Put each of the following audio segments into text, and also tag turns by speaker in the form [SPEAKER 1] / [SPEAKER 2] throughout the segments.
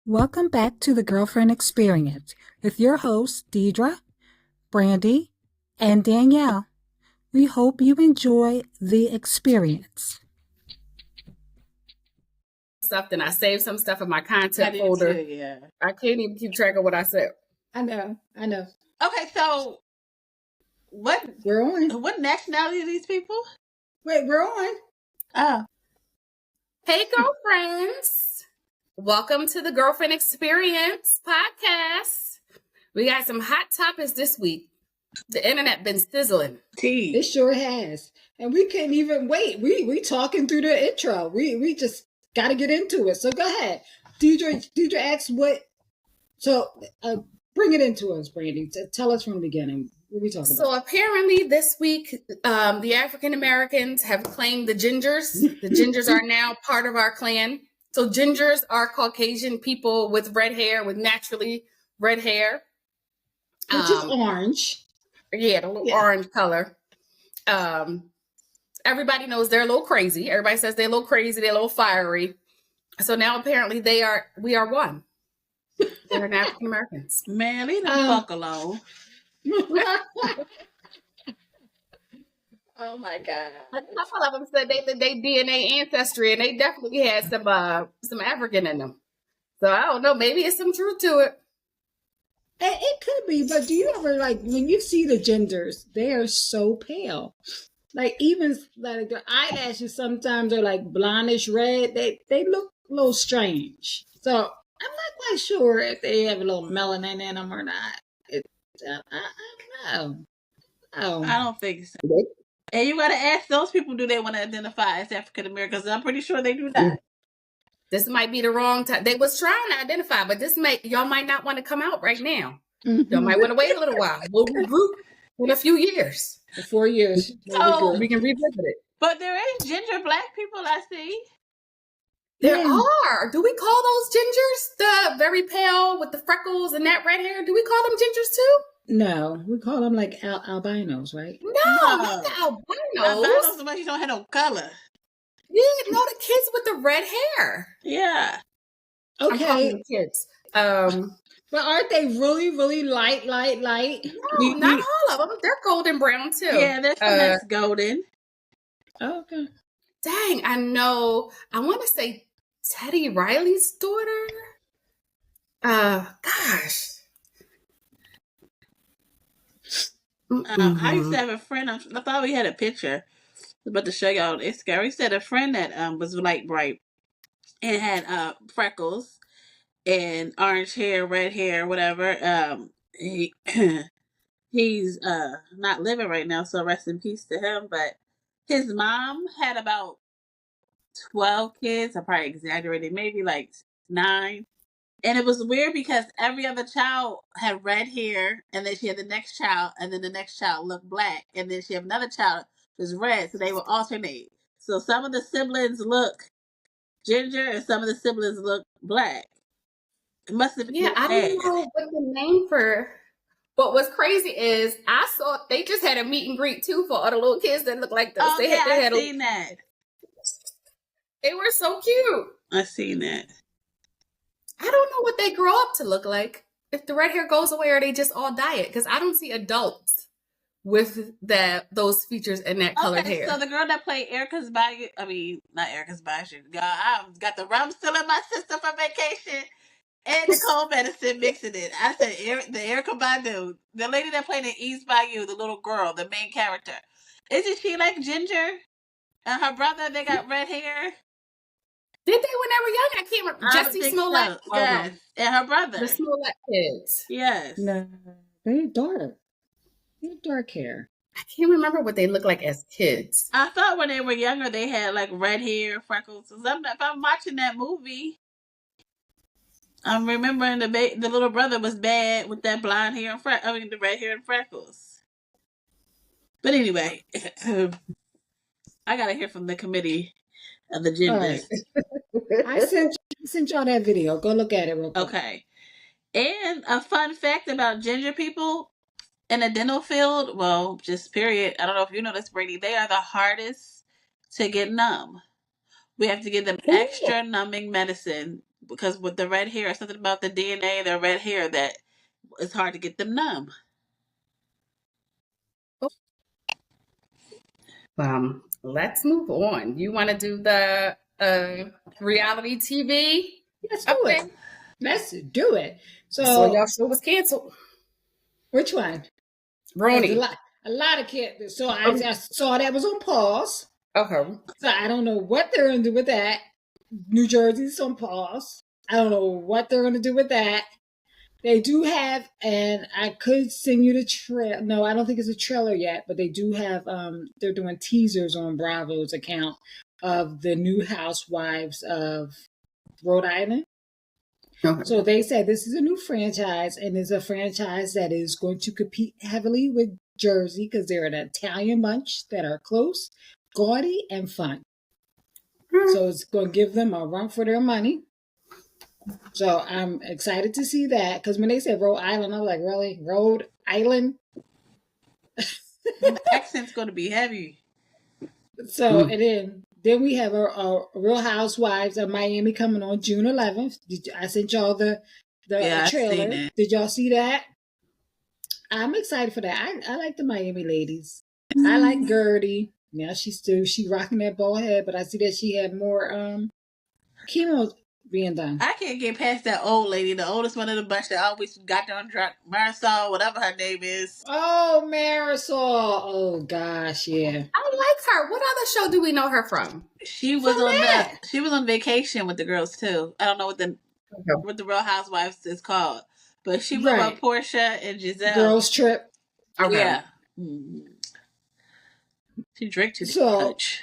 [SPEAKER 1] Welcome back to the Girlfriend Experience with your hosts, Deidre, Brandy, and Danielle. We hope you enjoy the experience.
[SPEAKER 2] Stuff, then I saved some stuff in my
[SPEAKER 3] I
[SPEAKER 2] content
[SPEAKER 3] did
[SPEAKER 2] folder.
[SPEAKER 3] too, yeah.
[SPEAKER 2] I can't even keep track of what I said.
[SPEAKER 4] I know.
[SPEAKER 3] Okay, so what
[SPEAKER 4] We're on.
[SPEAKER 3] nationality are these people?
[SPEAKER 4] Wait, we're on.
[SPEAKER 3] Oh.
[SPEAKER 2] Hey, girlfriends. Welcome to the Girlfriend Experience podcast. We got some hot topics this week. The internet been sizzling.
[SPEAKER 4] It sure has. And we couldn't even wait. We talking through the intro. We just got to get into it. So go ahead. Deidre asked what. So bring it into us, Brandy. Tell us from the beginning. What are we talking about?
[SPEAKER 2] So apparently this week, the African Americans have claimed the gingers. The gingers are now part of our clan. So gingers are Caucasian people with red hair, with naturally red hair.
[SPEAKER 4] Which is orange.
[SPEAKER 2] Yeah, the little orange color. Everybody knows they're a little crazy. Everybody says they're a little crazy, they're a little fiery. So now apparently we are one. They're African Americans.
[SPEAKER 3] Man, leave the fuck alone.
[SPEAKER 4] Oh my God.
[SPEAKER 2] A couple of them said they DNA ancestry, and they definitely had some African in them. So I don't know, maybe it's some truth to it.
[SPEAKER 4] It could be, but do you ever when you see the genders, they are so pale. Like even like their eyelashes sometimes are like blondish red. They look a little strange. So I'm not quite sure if they have a little melanin in them or not. I don't know.
[SPEAKER 3] I don't think so. And you gotta ask those people, do they want to identify as African Americans? I'm pretty sure they do not.
[SPEAKER 2] This might be the wrong time. They was trying to identify, but y'all might not want to come out right now. Y'all might want to wait a little while. We'll regroup in a few years.
[SPEAKER 4] 4 years.
[SPEAKER 3] So
[SPEAKER 2] We can revisit it.
[SPEAKER 3] But there is ginger black people I see.
[SPEAKER 2] There are. Do we call those gingers the very pale with the freckles and that red hair? Do we call them gingers too?
[SPEAKER 4] No, we call them like albinos, right?
[SPEAKER 2] No, not the albinos.
[SPEAKER 3] Albinos, somebody don't have no color.
[SPEAKER 2] Yeah, no, the kids with the red hair.
[SPEAKER 3] Yeah.
[SPEAKER 2] I'm calling
[SPEAKER 4] Okay.
[SPEAKER 2] them kids.
[SPEAKER 4] But aren't they really, really light?
[SPEAKER 2] No, not all of them. They're golden brown too.
[SPEAKER 3] Yeah, there's some that's golden.
[SPEAKER 4] Okay.
[SPEAKER 2] Dang, I know. I want to say Teddy Riley's daughter. Gosh.
[SPEAKER 3] I used to have a friend. I thought we had a picture. I was about to show y'all. It's scary. We said a friend that was light bright and had freckles and orange hair, red hair, whatever. He he's not living right now, so rest in peace to him. But his mom had about 12 kids. I'm probably exaggerating, maybe like 9. And it was weird because every other child had red hair, and then she had the next child, and then the next child looked black, and then she had another child was red, so they would alternate. So some of the siblings look ginger, and some of the siblings look black. It must have been
[SPEAKER 2] I don't know what the name for. But what's crazy is I saw they just had a meet and greet too for all the little kids that look like those.
[SPEAKER 3] Oh, I seen that.
[SPEAKER 2] They were so cute.
[SPEAKER 3] I seen that.
[SPEAKER 2] I don't know what they grow up to look like. If the red hair goes away, or they just all dye it? Because I don't see adults with those features and that colored hair.
[SPEAKER 3] So the girl that played Erica's Bayou, not Erica's Bayou. God, I've got the rum still in my system from vacation, and the cold medicine mixing it. I said the Erica Badu, the lady that played in East Bayou, the little girl, the main character. Isn't she like ginger? And her brother, they got red hair.
[SPEAKER 2] Did they when they were young? I can't remember. Jesse Smollett.
[SPEAKER 3] So. Yes. And her brother.
[SPEAKER 2] The Smollett kids.
[SPEAKER 3] Yes.
[SPEAKER 4] No, they're dark. They have dark hair.
[SPEAKER 2] I can't remember what they look like as kids.
[SPEAKER 3] I thought when they were younger they had like red hair, freckles. If I'm watching that movie, I'm remembering the little brother was bad with that blonde hair and the red hair and freckles. But anyway, I gotta hear from the committee of the genders.
[SPEAKER 4] Right. I sent y'all that video. Go look at it real quick.
[SPEAKER 3] Okay. And a fun fact about ginger people in the dental field, well, just period. I don't know if you know this, Brady. They are the hardest to get numb. We have to give them extra numbing medicine because with the red hair, something about the DNA, their red hair, that it's hard to get them numb.
[SPEAKER 2] Let's move on. You want to do the reality TV?
[SPEAKER 4] Let's do it. Let's do it.
[SPEAKER 2] So y'all show was canceled.
[SPEAKER 4] Which one?
[SPEAKER 2] Roni.
[SPEAKER 4] A lot of kids. So I saw that was on pause.
[SPEAKER 2] Okay.
[SPEAKER 4] So I don't know what they're going to do with that. New Jersey's on pause. I don't know what they're going to do with that. They do have, and I could send you the trailer. No, I don't think it's a trailer yet, but they do have, they're doing teasers on Bravo's account of the new housewives of Rhode Island. Okay. So they said this is a new franchise, and it's a franchise that is going to compete heavily with Jersey because they're an Italian bunch that are close, gaudy, and fun. So it's going to give them a run for their money. So I'm excited to see that because when they said Rhode Island, I was like, really? Rhode Island?
[SPEAKER 3] The accent's going to be heavy.
[SPEAKER 4] So, and then we have a Real Housewives of Miami coming on June 11th. I sent y'all the trailer. Did y'all see that? I'm excited for that. I like the Miami ladies. I like Gertie. Yeah, she rocking that bald head, but I see that she had more chemo being done.
[SPEAKER 3] I can't get past that old lady, the oldest one of the bunch that always got down drunk, Marisol, whatever her name is.
[SPEAKER 4] Oh, Marisol. Oh gosh, yeah.
[SPEAKER 2] I like her. What other show do we know her from?
[SPEAKER 3] She was she was on vacation with the girls too. I don't know what the Real Housewives is called, but she was on Portia and Giselle.
[SPEAKER 4] Girls Trip.
[SPEAKER 3] Okay. Yeah. She drank too much.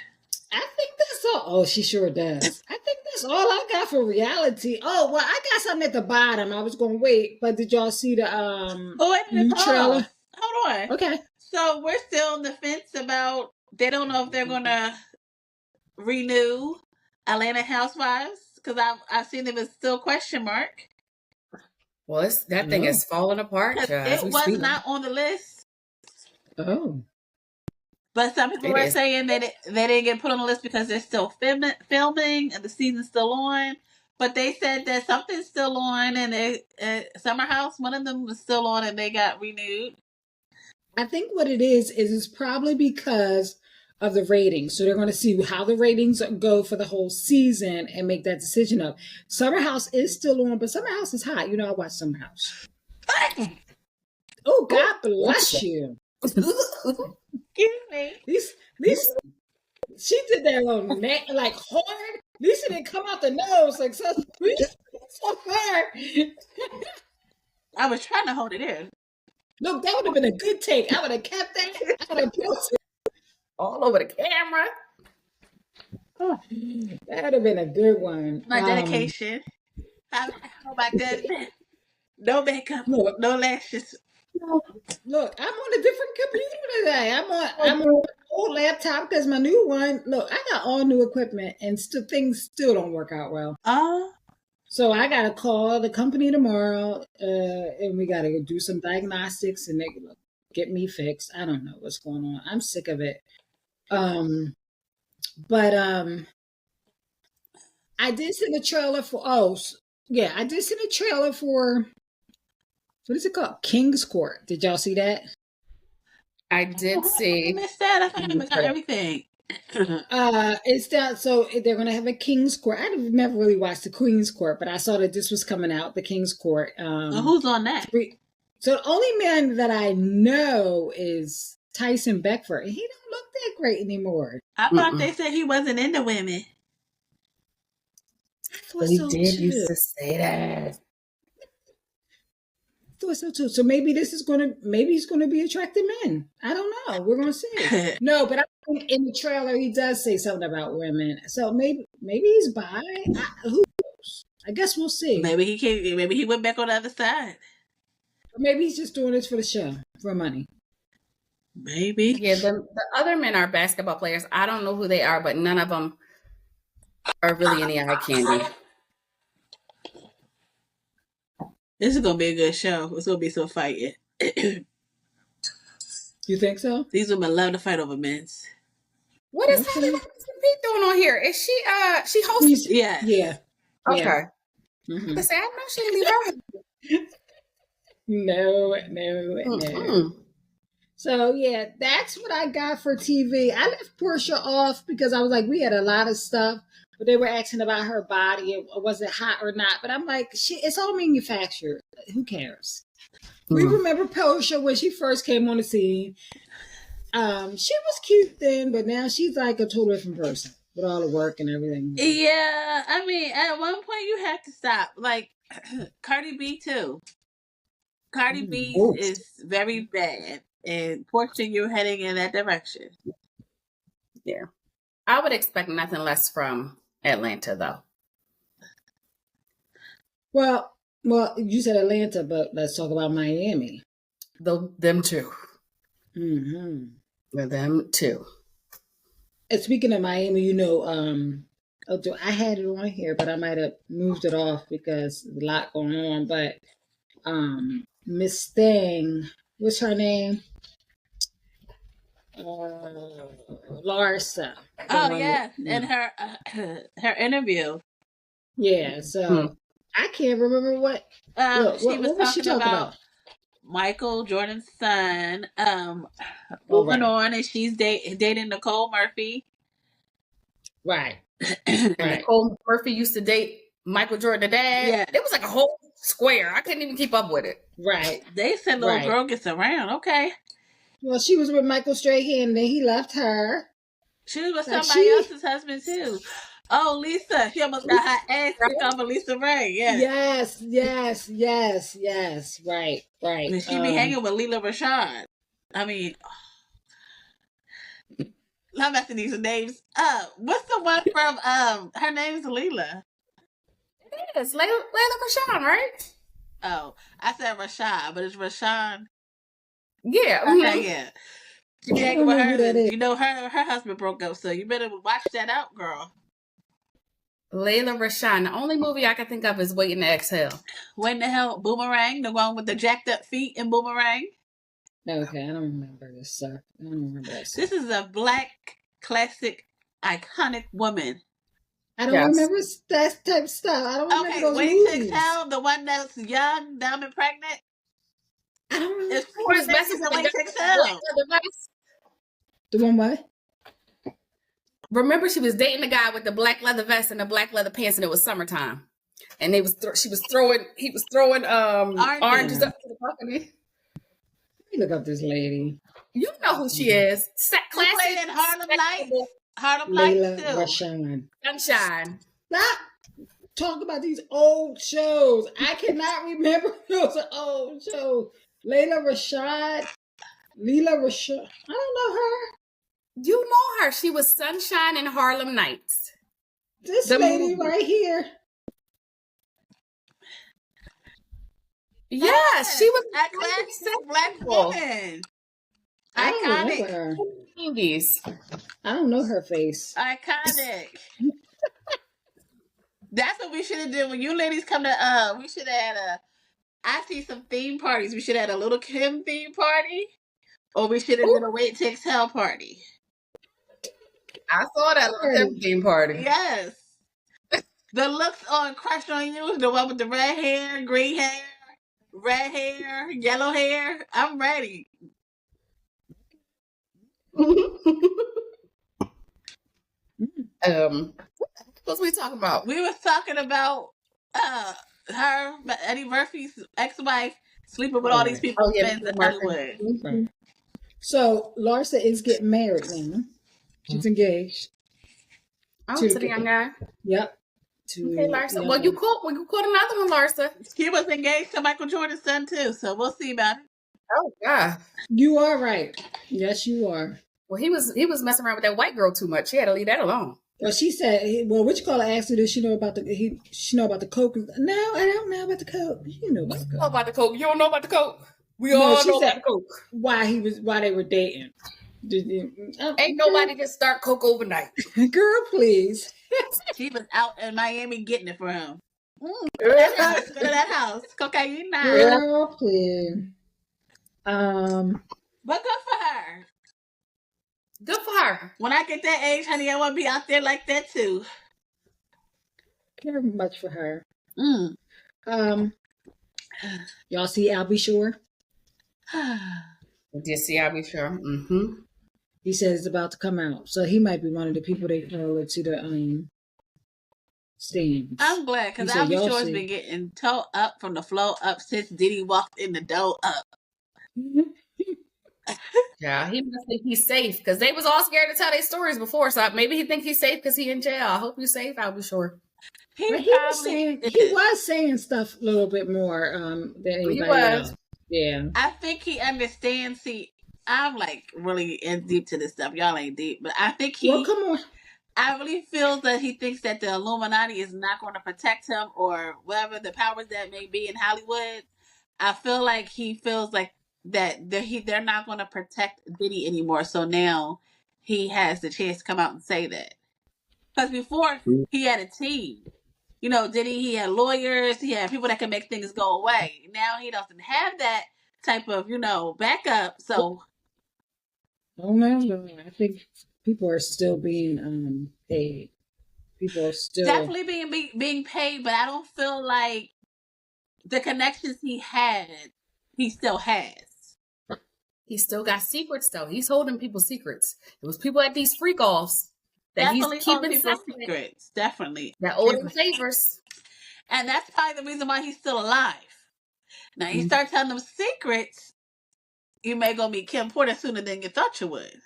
[SPEAKER 4] I think that's all. Oh, she sure does. I think that's all I got for reality. Oh, well, I got something at the bottom. I was going to wait, but did y'all see the new trailer?
[SPEAKER 3] Hold on.
[SPEAKER 4] Okay.
[SPEAKER 3] So we're still on the fence about, they don't know if they're going to renew Atlanta Housewives, because I've seen them as still question mark.
[SPEAKER 2] Well, that thing is falling apart.
[SPEAKER 3] It was not on the list.
[SPEAKER 4] Oh.
[SPEAKER 3] But some people were saying that they didn't get put on the list because they're still filming and the season's still on. But they said that something's still on, and Summer House, one of them was still on, and they got renewed.
[SPEAKER 4] I think what it is it's probably because of the ratings. So they're going to see how the ratings go for the whole season and make that decision of. Summer House is still on, but Summer House is hot. You know, I watch Summer House. Oh, God bless you.
[SPEAKER 3] Excuse me.
[SPEAKER 4] These, she did that on neck like hard. Lisa didn't come out the nose like so hard.
[SPEAKER 3] I was trying to hold it in.
[SPEAKER 4] Look, that would have been a good take. I would have kept that. I would have posted
[SPEAKER 2] all over the camera.
[SPEAKER 4] Oh, that would have been a good one.
[SPEAKER 3] My dedication. How about that? No makeup, no lashes.
[SPEAKER 4] Look, I'm on a different computer today. I'm on an old laptop because my new one. Look, I got all new equipment and things still don't work out well. So I gotta call the company tomorrow, and we gotta do some diagnostics and they get me fixed. I don't know what's going on. I'm sick of it. But I did send a trailer for. I did send a trailer for. What is it called? King's Court. Did y'all see that?
[SPEAKER 2] I did see.
[SPEAKER 3] I missed that. I thought I missed everything.
[SPEAKER 4] It's that. So they're going to have a King's Court. I've never really watched the Queen's Court, but I saw that this was coming out, the King's Court.
[SPEAKER 3] Who's on that?
[SPEAKER 4] So the only man that I know is Tyson Beckford. He don't look that great anymore.
[SPEAKER 3] I thought they said he wasn't into women.
[SPEAKER 2] He did used to say that.
[SPEAKER 4] So too. So maybe he's going to be attracting men. I don't know. We're going to see. No, but I think in the trailer he does say something about women. So maybe he's bi. Who knows? I guess we'll see.
[SPEAKER 3] Maybe he came. Maybe he went back on the other side.
[SPEAKER 4] Or maybe he's just doing this for the show, for money.
[SPEAKER 3] Maybe.
[SPEAKER 2] Yeah, the other men are basketball players. I don't know who they are, but none of them are really any eye candy.
[SPEAKER 3] This is going to be a good show. It's going to be some fighting.
[SPEAKER 4] You think so?
[SPEAKER 3] These women love to fight over men's.
[SPEAKER 2] What is Holly Robinson Peete doing on here? Is she hosts?
[SPEAKER 3] Yeah.
[SPEAKER 2] Okay.
[SPEAKER 4] Mhm.
[SPEAKER 2] I say, I know she didn't leave her.
[SPEAKER 4] No.
[SPEAKER 2] Mm-mm.
[SPEAKER 4] So yeah, that's what I got for TV. I left Portia off because I was like, we had a lot of stuff, but they were asking about her body and was it hot or not. But I'm like, it's all manufactured. Who cares? We remember Portia when she first came on the scene. She was cute then, but now she's like a totally different person with all the work and everything.
[SPEAKER 3] Yeah, I mean, at one point you have to stop. Like Cardi B too. Cardi B
[SPEAKER 4] Oh.
[SPEAKER 3] is very bad, and fortunately, you're heading in that direction.
[SPEAKER 2] Yeah. I would expect nothing less from Atlanta, though.
[SPEAKER 4] Well, you said Atlanta, but let's talk about Miami.
[SPEAKER 2] Them too.
[SPEAKER 4] Mm-hmm.
[SPEAKER 2] Them too.
[SPEAKER 4] And speaking of Miami, I had it on here, but I might have moved it off because there's a lot going on. But Miss Thing, what's her name? Larsa.
[SPEAKER 3] Oh yeah, and her her interview.
[SPEAKER 4] Yeah, so I can't remember what.
[SPEAKER 3] She was
[SPEAKER 4] what she
[SPEAKER 3] talking
[SPEAKER 4] talking
[SPEAKER 3] about Michael Jordan's son.
[SPEAKER 4] Oh,
[SPEAKER 3] Moving
[SPEAKER 4] right.
[SPEAKER 3] on, and she's dating Nicole Murphy.
[SPEAKER 4] Right.
[SPEAKER 2] And
[SPEAKER 4] Right.
[SPEAKER 2] Nicole Murphy used to date Michael Jordan, the dad.
[SPEAKER 3] Yeah.
[SPEAKER 2] It was like a whole square. I couldn't even keep up with it.
[SPEAKER 4] Right.
[SPEAKER 3] They said little
[SPEAKER 4] Right.
[SPEAKER 3] girl gets around. Okay,
[SPEAKER 4] Well, she was with Michael Strahan, and then he left her.
[SPEAKER 3] she was with
[SPEAKER 4] Like,
[SPEAKER 3] somebody else's husband too. Oh, Lisa, she almost got her ass kicked off of Lisa Ray. Yeah.
[SPEAKER 4] Yes. Right.
[SPEAKER 3] And she be hanging with Leela Rashad. I mean, I'm messing these names up. What's the one from her name's Leela?
[SPEAKER 2] It is. Layla Rashawn, right?
[SPEAKER 3] Oh, I said Rashad, but it's Rashawn.
[SPEAKER 2] Yeah.
[SPEAKER 3] Okay, yeah. She be hanging with
[SPEAKER 4] I don't know who that
[SPEAKER 3] her.
[SPEAKER 4] is.
[SPEAKER 3] You know, her husband broke up, so you better watch that out, girl.
[SPEAKER 2] Layla Rashawn. The only movie I can think of is Waiting to Exhale.
[SPEAKER 3] When the hell, Boomerang, the one with the jacked up feet in Boomerang?
[SPEAKER 4] Okay, I don't remember this stuff. I don't remember that stuff.
[SPEAKER 3] This is a black, classic, iconic woman.
[SPEAKER 4] I don't
[SPEAKER 2] Yes.
[SPEAKER 4] remember that type of stuff. I don't remember
[SPEAKER 3] Okay,
[SPEAKER 4] those
[SPEAKER 3] Waiting to
[SPEAKER 4] movies.
[SPEAKER 3] Exhale, the one that's young, dumb, and pregnant.
[SPEAKER 4] I don't remember.
[SPEAKER 3] It's four
[SPEAKER 2] Who's
[SPEAKER 3] babies in Waiting to
[SPEAKER 2] Black
[SPEAKER 3] Exhale.
[SPEAKER 2] Leather Vest?
[SPEAKER 4] The one what?
[SPEAKER 2] Remember, she was dating the guy with the black leather vest and the black leather pants, and it was summertime. And he was throwing oranges up to the balcony.
[SPEAKER 4] Let me look up this lady.
[SPEAKER 2] You know who she is.
[SPEAKER 3] She
[SPEAKER 2] Classic
[SPEAKER 3] played in Harlem Nights. Harlem Nights
[SPEAKER 4] Layla
[SPEAKER 3] too.
[SPEAKER 4] Rashawn.
[SPEAKER 2] Sunshine.
[SPEAKER 4] Stop talking about these old shows. I cannot remember those old shows. Layla Rashad. Leela Rashad. I don't know her.
[SPEAKER 2] You know her. She was Sunshine in Harlem Nights.
[SPEAKER 4] This
[SPEAKER 2] The
[SPEAKER 4] lady
[SPEAKER 2] movie.
[SPEAKER 4] right here.
[SPEAKER 2] Yes, she was
[SPEAKER 3] a classic black woman.
[SPEAKER 4] I don't remember
[SPEAKER 3] Iconic.
[SPEAKER 4] her.
[SPEAKER 2] movies.
[SPEAKER 4] I don't know her face.
[SPEAKER 3] Iconic. That's what we should have done when you ladies come to. We should have had I see some theme parties. We should have had a Little Kim theme party, or we should have done a Wait to Exhale party.
[SPEAKER 2] I saw that little theme party.
[SPEAKER 3] Yes. The looks on Crush on You, the one with the red hair, green hair, red hair, yellow hair. I'm ready.
[SPEAKER 2] What was we talking about?
[SPEAKER 3] We was talking about her, Eddie Murphy's ex-wife, sleeping with all these people in Hollywood.
[SPEAKER 4] Right. So Larsa is getting married now. She's engaged.
[SPEAKER 2] Oh, to the young guy.
[SPEAKER 4] Yep.
[SPEAKER 2] Okay, Larsa. Well, you caught another one, Larsa.
[SPEAKER 3] She was engaged to Michael Jordan's son too, so we'll see about it.
[SPEAKER 2] Oh God.
[SPEAKER 4] You are right. Yes, you are.
[SPEAKER 2] Well, he was messing around with that white girl too much. She had to leave that alone.
[SPEAKER 4] Well, she said, "Well, what you call her? Asked her, does she know about she know about the coke?" No, I don't know about the coke. You know about the
[SPEAKER 2] You
[SPEAKER 4] coke.
[SPEAKER 2] know about the coke. You don't know about the coke. We
[SPEAKER 4] No,
[SPEAKER 2] all
[SPEAKER 4] she
[SPEAKER 2] know
[SPEAKER 4] said-
[SPEAKER 2] about the coke.
[SPEAKER 4] Why they were dating?
[SPEAKER 2] Ain't nobody just start coke overnight.
[SPEAKER 4] Girl, please.
[SPEAKER 3] She was out in Miami getting it for him. Go to that house. Cocaine now.
[SPEAKER 4] Girl, please.
[SPEAKER 3] But good for her.
[SPEAKER 2] Good for her.
[SPEAKER 3] When I get that age, honey, I want to be out there like that too.
[SPEAKER 4] Care much for her.
[SPEAKER 3] Mm.
[SPEAKER 4] Y'all see Albie Shore?
[SPEAKER 2] Did you see? I'll be sure. Mm-hmm.
[SPEAKER 4] He says it's about to come out, so he might be one of the people they call it to the stands.
[SPEAKER 3] I'm glad because
[SPEAKER 4] He said,
[SPEAKER 3] Albie
[SPEAKER 4] "Y'all
[SPEAKER 3] Shore's
[SPEAKER 4] see."
[SPEAKER 3] been getting towed up from the floor up since Diddy walked in the door up.
[SPEAKER 2] Yeah, he must think he's safe because they was all scared to tell their stories before. So maybe he think he's safe because he in jail. I hope you safe. I'll be sure.
[SPEAKER 4] But
[SPEAKER 3] He probably
[SPEAKER 4] he was saying stuff a little bit more than anybody
[SPEAKER 2] was.
[SPEAKER 4] else. Yeah.
[SPEAKER 3] I think he understands. See, I'm like really in deep to this stuff. Y'all ain't deep, but I think
[SPEAKER 4] Well, come on.
[SPEAKER 3] I really feel that he thinks that the Illuminati is not going to protect him or whatever the powers that may be in Hollywood. I feel like he feels like that they're not going to protect Diddy anymore. So now he has the chance to come out and say that. Because before he had a team. You know, Diddy, he had lawyers, he had people that can make things go away. Now he doesn't have that type of, backup. So
[SPEAKER 4] Oh no, I think people are still being paid. People are still
[SPEAKER 3] definitely being paid, but I don't feel like the connections he had, he still has.
[SPEAKER 2] He still got secrets though. He's holding people's secrets. It was people at these freak offs that
[SPEAKER 3] Definitely
[SPEAKER 2] he's
[SPEAKER 3] holding
[SPEAKER 2] keeping
[SPEAKER 3] people's
[SPEAKER 2] secret
[SPEAKER 3] secrets. Definitely.
[SPEAKER 2] that owe him favors.
[SPEAKER 3] And that's probably the reason why he's still alive. Now, you start telling them secrets, you may go meet Kim Porter sooner than you thought you would.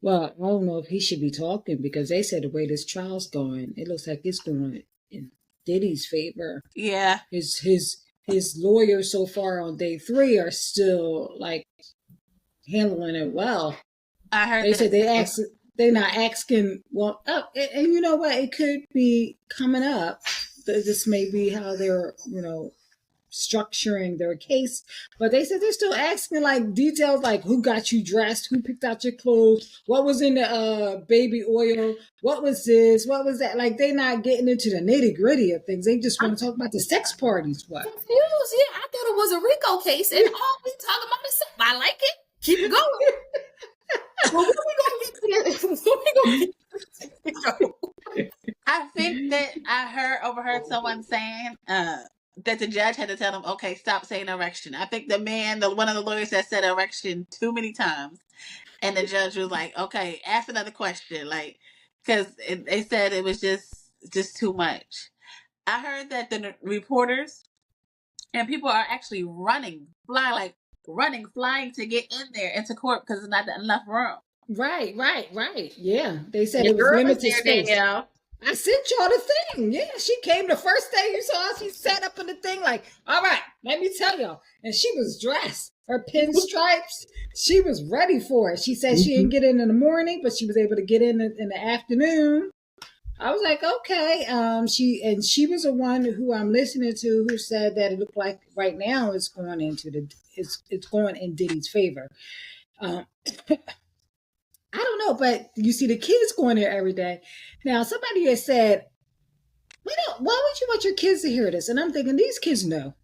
[SPEAKER 4] Well, I don't know if he should be talking because they said the way this trial's going, it looks like it's going in Diddy's favor.
[SPEAKER 3] Yeah.
[SPEAKER 4] His lawyers so far on day 3 are still like handling it well.
[SPEAKER 3] I heard
[SPEAKER 4] they said they're not asking. Well, and you know what? It could be coming up. This may be how they're structuring their case, but they said they're still asking like details like who got you dressed, who picked out your clothes, what was in the baby oil, what was this, what was that. Like they're not getting into the nitty gritty of things. They just want to talk about the sex parties. What?
[SPEAKER 2] Confused? Yeah, I thought it was a RICO case, and all we talking about is sex. I like it. Keep it going. Well, when we gonna get to
[SPEAKER 3] I think that I overheard someone saying that the judge had to tell them, okay, stop saying erection. I think one of the lawyers that said erection too many times, and the judge was like, okay, ask another question, like, because they said it was just too much. I heard that the reporters and people are actually flying to get in there into court because there's not enough room.
[SPEAKER 4] Right. Yeah, they said it was limited space. I sent y'all the thing. Yeah, she came the first day you saw her. She sat up in the thing like, all right, let me tell y'all. And she was dressed. Her pinstripes. She was ready for it. She said she didn't get in the morning, but she was able to get in the afternoon. I was like, okay. She was the one who I'm listening to who said that it looked like right now it's going it's going in Diddy's favor. I don't know, but you see the kids going there every day. Now, somebody has said, why would you want your kids to hear this? And I'm thinking, these kids know.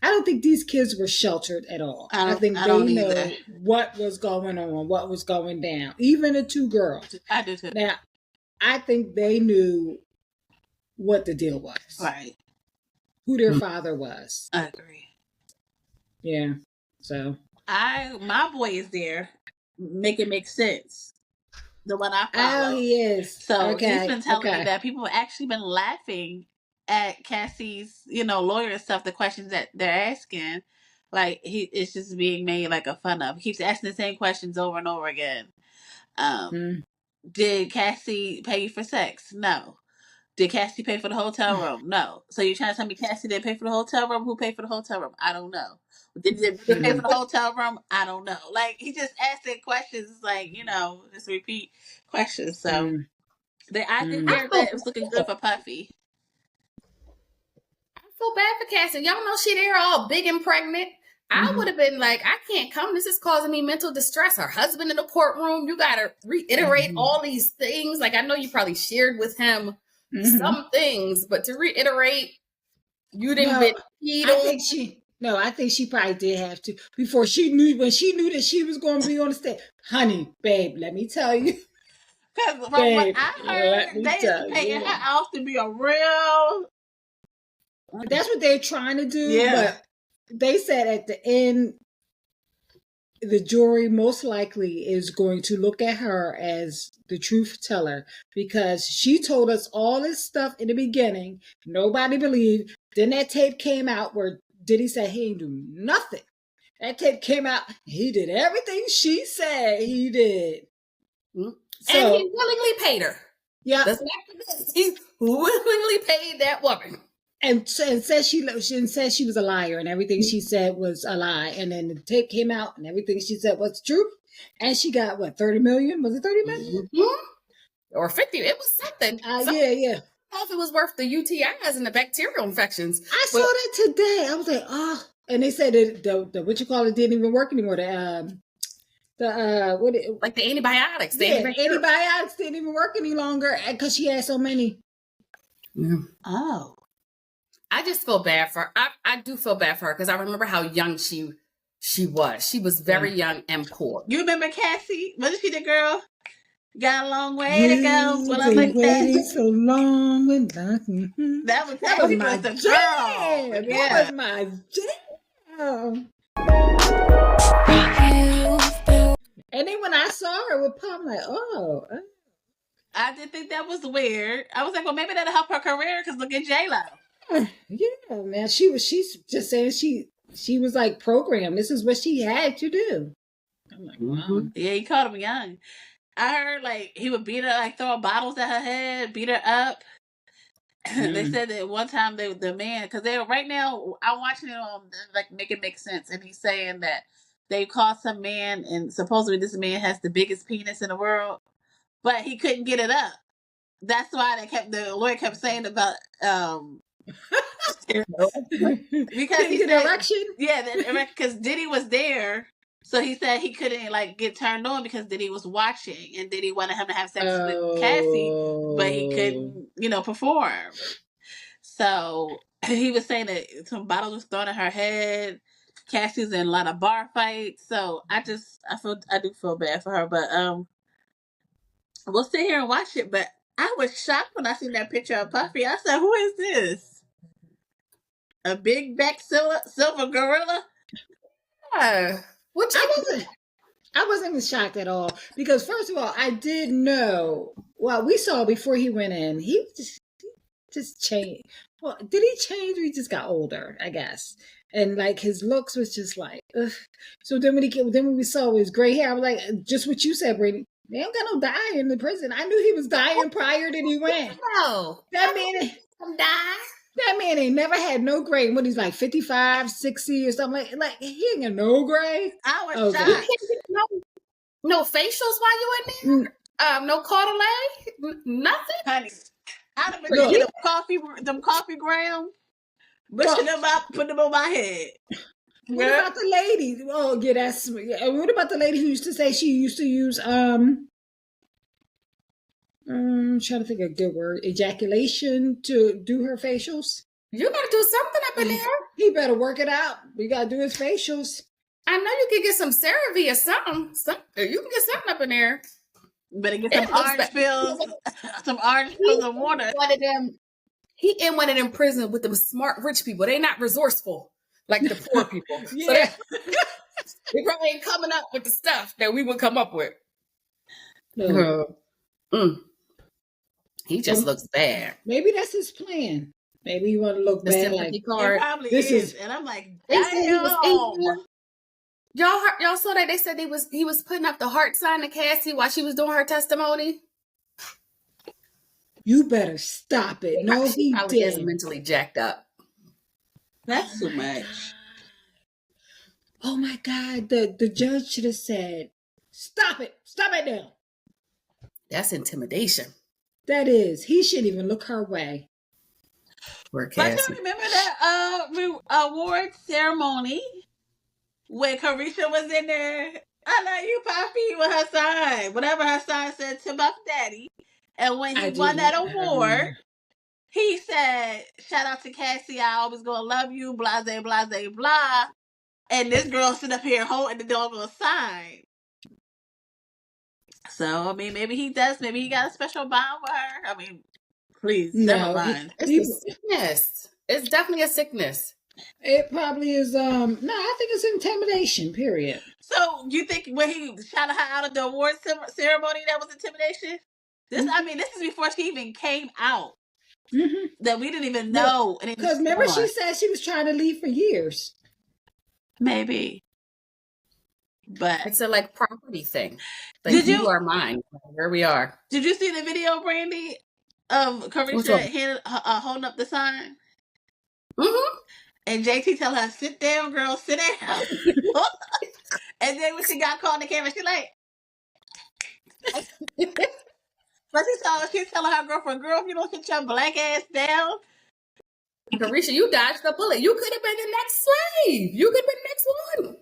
[SPEAKER 4] I don't think these kids were sheltered at all. I think they know what was going on, what was going down. Even the 2 girls.
[SPEAKER 3] I do too.
[SPEAKER 4] Now, I think they knew what the deal was.
[SPEAKER 3] Right.
[SPEAKER 4] Who their father was.
[SPEAKER 3] I agree.
[SPEAKER 4] Yeah. So.
[SPEAKER 3] My boy is there. Make it make sense. The one I follow.
[SPEAKER 4] Oh, he is.
[SPEAKER 3] So he's been telling me that people have actually been laughing at Cassie's, lawyer stuff, the questions that they're asking. Like it's just being made like a fun of. He keeps asking the same questions over and over again. Did Cassie pay you for sex? No. Did Cassie pay for the hotel room? No. So you're trying to tell me Cassie didn't pay for the hotel room? Who paid for the hotel room? I don't know. Did they pay for the hotel room? I don't know. Like, he just asking questions, like, just repeat questions. So, I think that it was looking good for Puffy.
[SPEAKER 2] I feel bad for Cassie. Y'all know she there all big and pregnant. I would have been like, I can't come. This is causing me mental distress. Her husband in the courtroom. You got to reiterate all these things. Like, I know you probably shared with him some things, but to reiterate, you didn't I
[SPEAKER 4] think she probably did have to when she knew that she was going to be on the stage. Honey, babe, let me tell you.
[SPEAKER 3] Because from what
[SPEAKER 4] Babe,
[SPEAKER 3] I
[SPEAKER 4] let
[SPEAKER 3] heard,
[SPEAKER 4] me
[SPEAKER 3] they
[SPEAKER 4] tell
[SPEAKER 3] painting
[SPEAKER 4] you.
[SPEAKER 3] her off to be a real.
[SPEAKER 4] That's what they're trying to do,
[SPEAKER 3] Yeah.
[SPEAKER 4] but they said at the end, the jury most likely is going to look at her as the truth teller because she told us all this stuff in the beginning. Nobody believed. Then that tape came out where Diddy said he ain't do nothing. That tape came out. He did everything she said he did.
[SPEAKER 2] And
[SPEAKER 4] So
[SPEAKER 2] he willingly paid her.
[SPEAKER 4] yeah,
[SPEAKER 2] Let's not forget. He willingly paid that woman.
[SPEAKER 4] and said she was a liar and everything she said was a lie. And then the tape came out and everything she said was true. And she got what, 30 million? Was it 30 million?
[SPEAKER 2] Mm-hmm. Or 50. It was something.
[SPEAKER 4] Yeah.
[SPEAKER 2] I don't know if it was worth the UTIs and the bacterial infections.
[SPEAKER 4] I saw that today. I was like, oh. And they said that the what you call it didn't even work anymore.
[SPEAKER 2] Like the antibiotics.
[SPEAKER 4] The antibiotics didn't even work any longer because she had so many.
[SPEAKER 2] Yeah.
[SPEAKER 3] Oh.
[SPEAKER 2] I just feel bad for her. I do feel bad for her because I remember how young she was. She was very young and poor.
[SPEAKER 3] You remember Cassie? Wasn't she the girl? Got a long way to go.
[SPEAKER 4] You've
[SPEAKER 3] Well, I'm
[SPEAKER 4] been
[SPEAKER 3] like
[SPEAKER 4] waiting
[SPEAKER 3] that.
[SPEAKER 4] so long when nothing.
[SPEAKER 3] That was
[SPEAKER 4] That was
[SPEAKER 3] Cassie
[SPEAKER 4] my
[SPEAKER 3] was the
[SPEAKER 4] jam.
[SPEAKER 3] girl.
[SPEAKER 4] That was my jam. And then when I saw her with Pop, I'm like, oh.
[SPEAKER 3] I did think that was weird. I was like, well, maybe that'll help her career because look at J-Lo.
[SPEAKER 4] Yeah, man. She's just saying she was like programmed. This is what she had to do. I'm like, wow.
[SPEAKER 3] Yeah, he caught him young. I heard like he would beat her, like throw bottles at her head, beat her up. They said that one time the man, because they were right now, I'm watching it on like Make It Make Sense, and he's saying that they caught some man, and supposedly this man has the biggest penis in the world, but he couldn't get it up. That's why the lawyer kept saying about because he
[SPEAKER 4] Get
[SPEAKER 3] said,
[SPEAKER 4] erection.
[SPEAKER 3] yeah, because Diddy was there. So he said he couldn't like get turned on because Diddy was watching, and Diddy wanted him to have sex with Cassie, but he couldn't, perform. So he was saying that some bottles was thrown at her head. Cassie's in a lot of bar fights. So I do feel bad for her, but we'll sit here and watch it. But I was shocked when I seen that picture of Puffy. I said, "Who is this? A big back silver gorilla?"
[SPEAKER 4] I wasn't even shocked at all because first of all, I did know. Well, we saw before he went in, he just changed. Well, did he change or he just got older? I guess, and like his looks was just like. Ugh. So then when we saw his gray hair, I was like, just what you said, Brady. They don't got no dying in the prison. I knew he was dying prior that he went.
[SPEAKER 2] No,
[SPEAKER 4] that man ain't never had no gray. What he's like 55, 60 or something like he ain't got no gray.
[SPEAKER 3] I was shocked.
[SPEAKER 2] No facials while you in there. No Cartier, nothing.
[SPEAKER 3] Honey, I'd have been getting them coffee grounds, mushing them up, putting them on my head.
[SPEAKER 4] What about the lady? Oh, yeah, that's. Yeah. What about the lady who used to say she used to use I'm trying to think of a good word. Ejaculation to do her facials.
[SPEAKER 2] You gotta do something up in there.
[SPEAKER 4] He better work it out. We gotta do his facials.
[SPEAKER 2] I know you can get some CeraVe or something. You can get something up in there.
[SPEAKER 3] Better get some orange pills, of water.
[SPEAKER 2] He in one of them prisons with them smart rich people. They not resourceful like the poor people.
[SPEAKER 4] Yeah.
[SPEAKER 2] So they probably ain't coming up with the stuff that we would come up with. He just looks bad.
[SPEAKER 4] Maybe that's his plan. Maybe you want to look bad like
[SPEAKER 3] card. It probably is. And I'm like, damn.
[SPEAKER 2] Y'all saw that they said he was putting up the heart sign to Cassie while she was doing her testimony.
[SPEAKER 4] You better stop it. No, he
[SPEAKER 2] is mentally jacked up.
[SPEAKER 3] That's too much.
[SPEAKER 4] Oh my God! The judge should have said, "Stop it! Stop it now!"
[SPEAKER 2] That's intimidation.
[SPEAKER 4] That is. He shouldn't even look her way.
[SPEAKER 3] But you remember that award ceremony when Carisha was in there? I love you, Poppy, with her sign. Whatever her sign said to Buff Daddy. And when he won that award, he said, shout out to Cassie, I always gonna love you, blah, blah, blah, blah, blah. And this girl sitting up here holding the doggone sign. So I mean, maybe he does. Maybe he got a special bond with her. I mean, please, never
[SPEAKER 4] No,
[SPEAKER 3] mind.
[SPEAKER 2] It's a sickness. It's definitely a sickness.
[SPEAKER 4] it probably is. No, I think it's intimidation. Period.
[SPEAKER 3] So you think when he shouted her out of the award ceremony, that was intimidation? I mean, this is before she even came out.
[SPEAKER 4] Mm-hmm.
[SPEAKER 3] That we didn't even know.
[SPEAKER 4] Because remember, she said she was trying to leave for years.
[SPEAKER 3] Maybe. But
[SPEAKER 2] It's a like property thing. Like,
[SPEAKER 3] Did you-
[SPEAKER 2] you are mine. Where we are.
[SPEAKER 3] did you see the video, Brandy, of
[SPEAKER 2] Which
[SPEAKER 3] Carisha
[SPEAKER 2] one?
[SPEAKER 3] holding up the sign?
[SPEAKER 2] Mm-hmm.
[SPEAKER 3] And JT tell her, sit down, girl, sit down. And then when she got caught on the camera, she like, but she's telling her girlfriend, girl, if you don't sit your black ass down.
[SPEAKER 2] Carisha, you dodged the bullet. You could have been the next slave. You could have been the next one.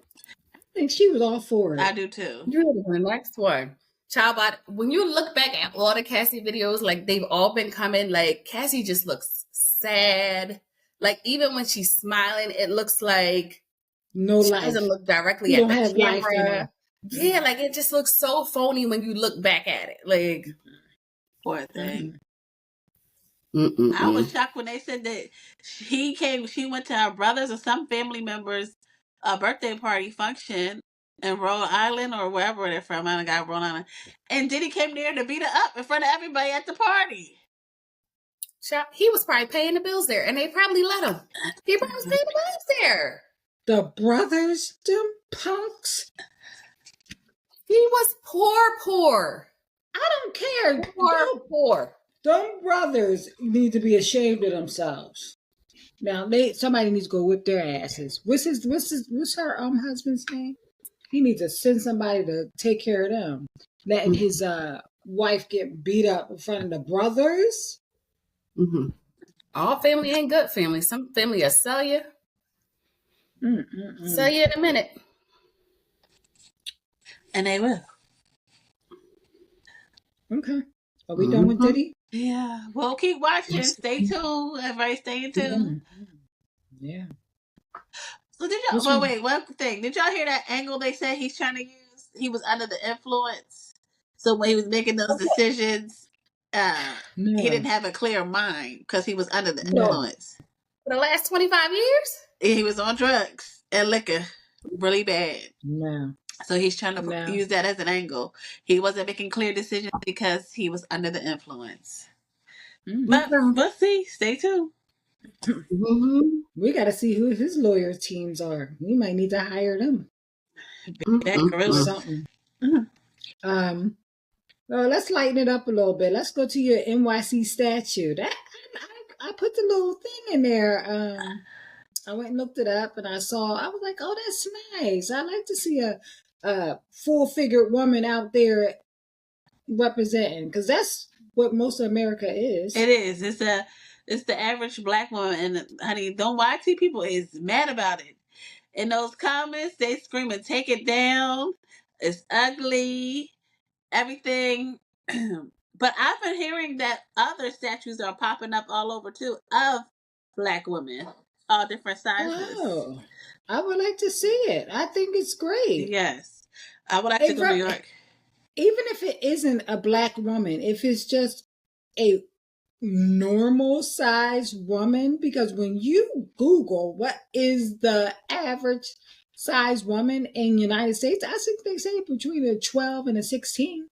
[SPEAKER 4] I think she was all for it.
[SPEAKER 3] I do too.
[SPEAKER 2] You would have been the next one. Child, but when you look back at all the Cassie videos, like they've all been coming, like Cassie just looks sad. Like even when she's smiling, it looks like
[SPEAKER 4] No
[SPEAKER 2] she
[SPEAKER 4] life.
[SPEAKER 2] doesn't look directly
[SPEAKER 4] You
[SPEAKER 2] at
[SPEAKER 4] don't
[SPEAKER 2] the
[SPEAKER 4] have life in
[SPEAKER 2] camera.
[SPEAKER 4] her.
[SPEAKER 2] Yeah, like it just looks so phony when you look back at it. Like,
[SPEAKER 3] Poor thing.
[SPEAKER 2] mm-mm-mm.
[SPEAKER 3] I was shocked when they said that she went to her brother's or some family member's birthday party function in Rhode Island or wherever they're from. I got Rhode Island. And Diddy came there to beat her up in front of everybody at the party.
[SPEAKER 2] He was probably paying the bills there, and they probably let him. He probably was paying the bills there.
[SPEAKER 4] The brothers, them punks.
[SPEAKER 2] He was poor.
[SPEAKER 4] I don't care.
[SPEAKER 2] Poor.
[SPEAKER 4] Them brothers need to be ashamed of themselves. Now somebody needs to go whip their asses. What's her husband's name? He needs to send somebody to take care of them. Letting his wife get beat up in front of the brothers.
[SPEAKER 2] Mm-hmm. All family ain't good family. Some family will sell you. Sell you in a minute.
[SPEAKER 3] And they will.
[SPEAKER 4] Okay. Are we done with Diddy?
[SPEAKER 3] Yeah. Well, keep watching.
[SPEAKER 2] Yes.
[SPEAKER 3] Stay tuned. Everybody stay tuned.
[SPEAKER 4] Yeah.
[SPEAKER 3] So did y'all?
[SPEAKER 4] Which
[SPEAKER 3] Well,
[SPEAKER 4] one?
[SPEAKER 3] wait. One thing. Did y'all hear that angle they said he's trying to use? He was under the influence. So when he was making those decisions,
[SPEAKER 4] No.
[SPEAKER 3] he didn't have a clear mind because he was under the
[SPEAKER 4] No.
[SPEAKER 3] influence.
[SPEAKER 2] For the last 25 years?
[SPEAKER 3] He was on drugs and liquor really bad.
[SPEAKER 4] No.
[SPEAKER 3] So he's trying to
[SPEAKER 4] No.
[SPEAKER 3] use that as an angle. He wasn't making clear decisions because he was under the influence. But we'll see. Stay tuned.
[SPEAKER 2] Mm-hmm.
[SPEAKER 4] We got to see who his lawyer teams are. We might need to hire them
[SPEAKER 3] That
[SPEAKER 4] or
[SPEAKER 3] gorilla.
[SPEAKER 4] something.
[SPEAKER 3] Mhm.
[SPEAKER 4] Well, let's lighten it up a little bit. Let's go to your NYC statue. I put the little thing in there. I went and looked it up, and I was like, oh, that's nice. I like to see a full-figured woman out there representing, because that's what most of America is.
[SPEAKER 3] It is. It's the average black woman, and honey, don't YT people is mad about it. In those comments, they screaming, "Take it down! It's ugly, everything." But I've been hearing that other statues are popping up all over too of black women, all different sizes.
[SPEAKER 4] Oh, I would like to see it. I think it's great.
[SPEAKER 3] Yes, I would like to go to New York.
[SPEAKER 4] Even if it isn't a black woman, if it's just a normal sized woman, because when you Google what is the average size woman in the United States, I think they say between a 12 and a 16.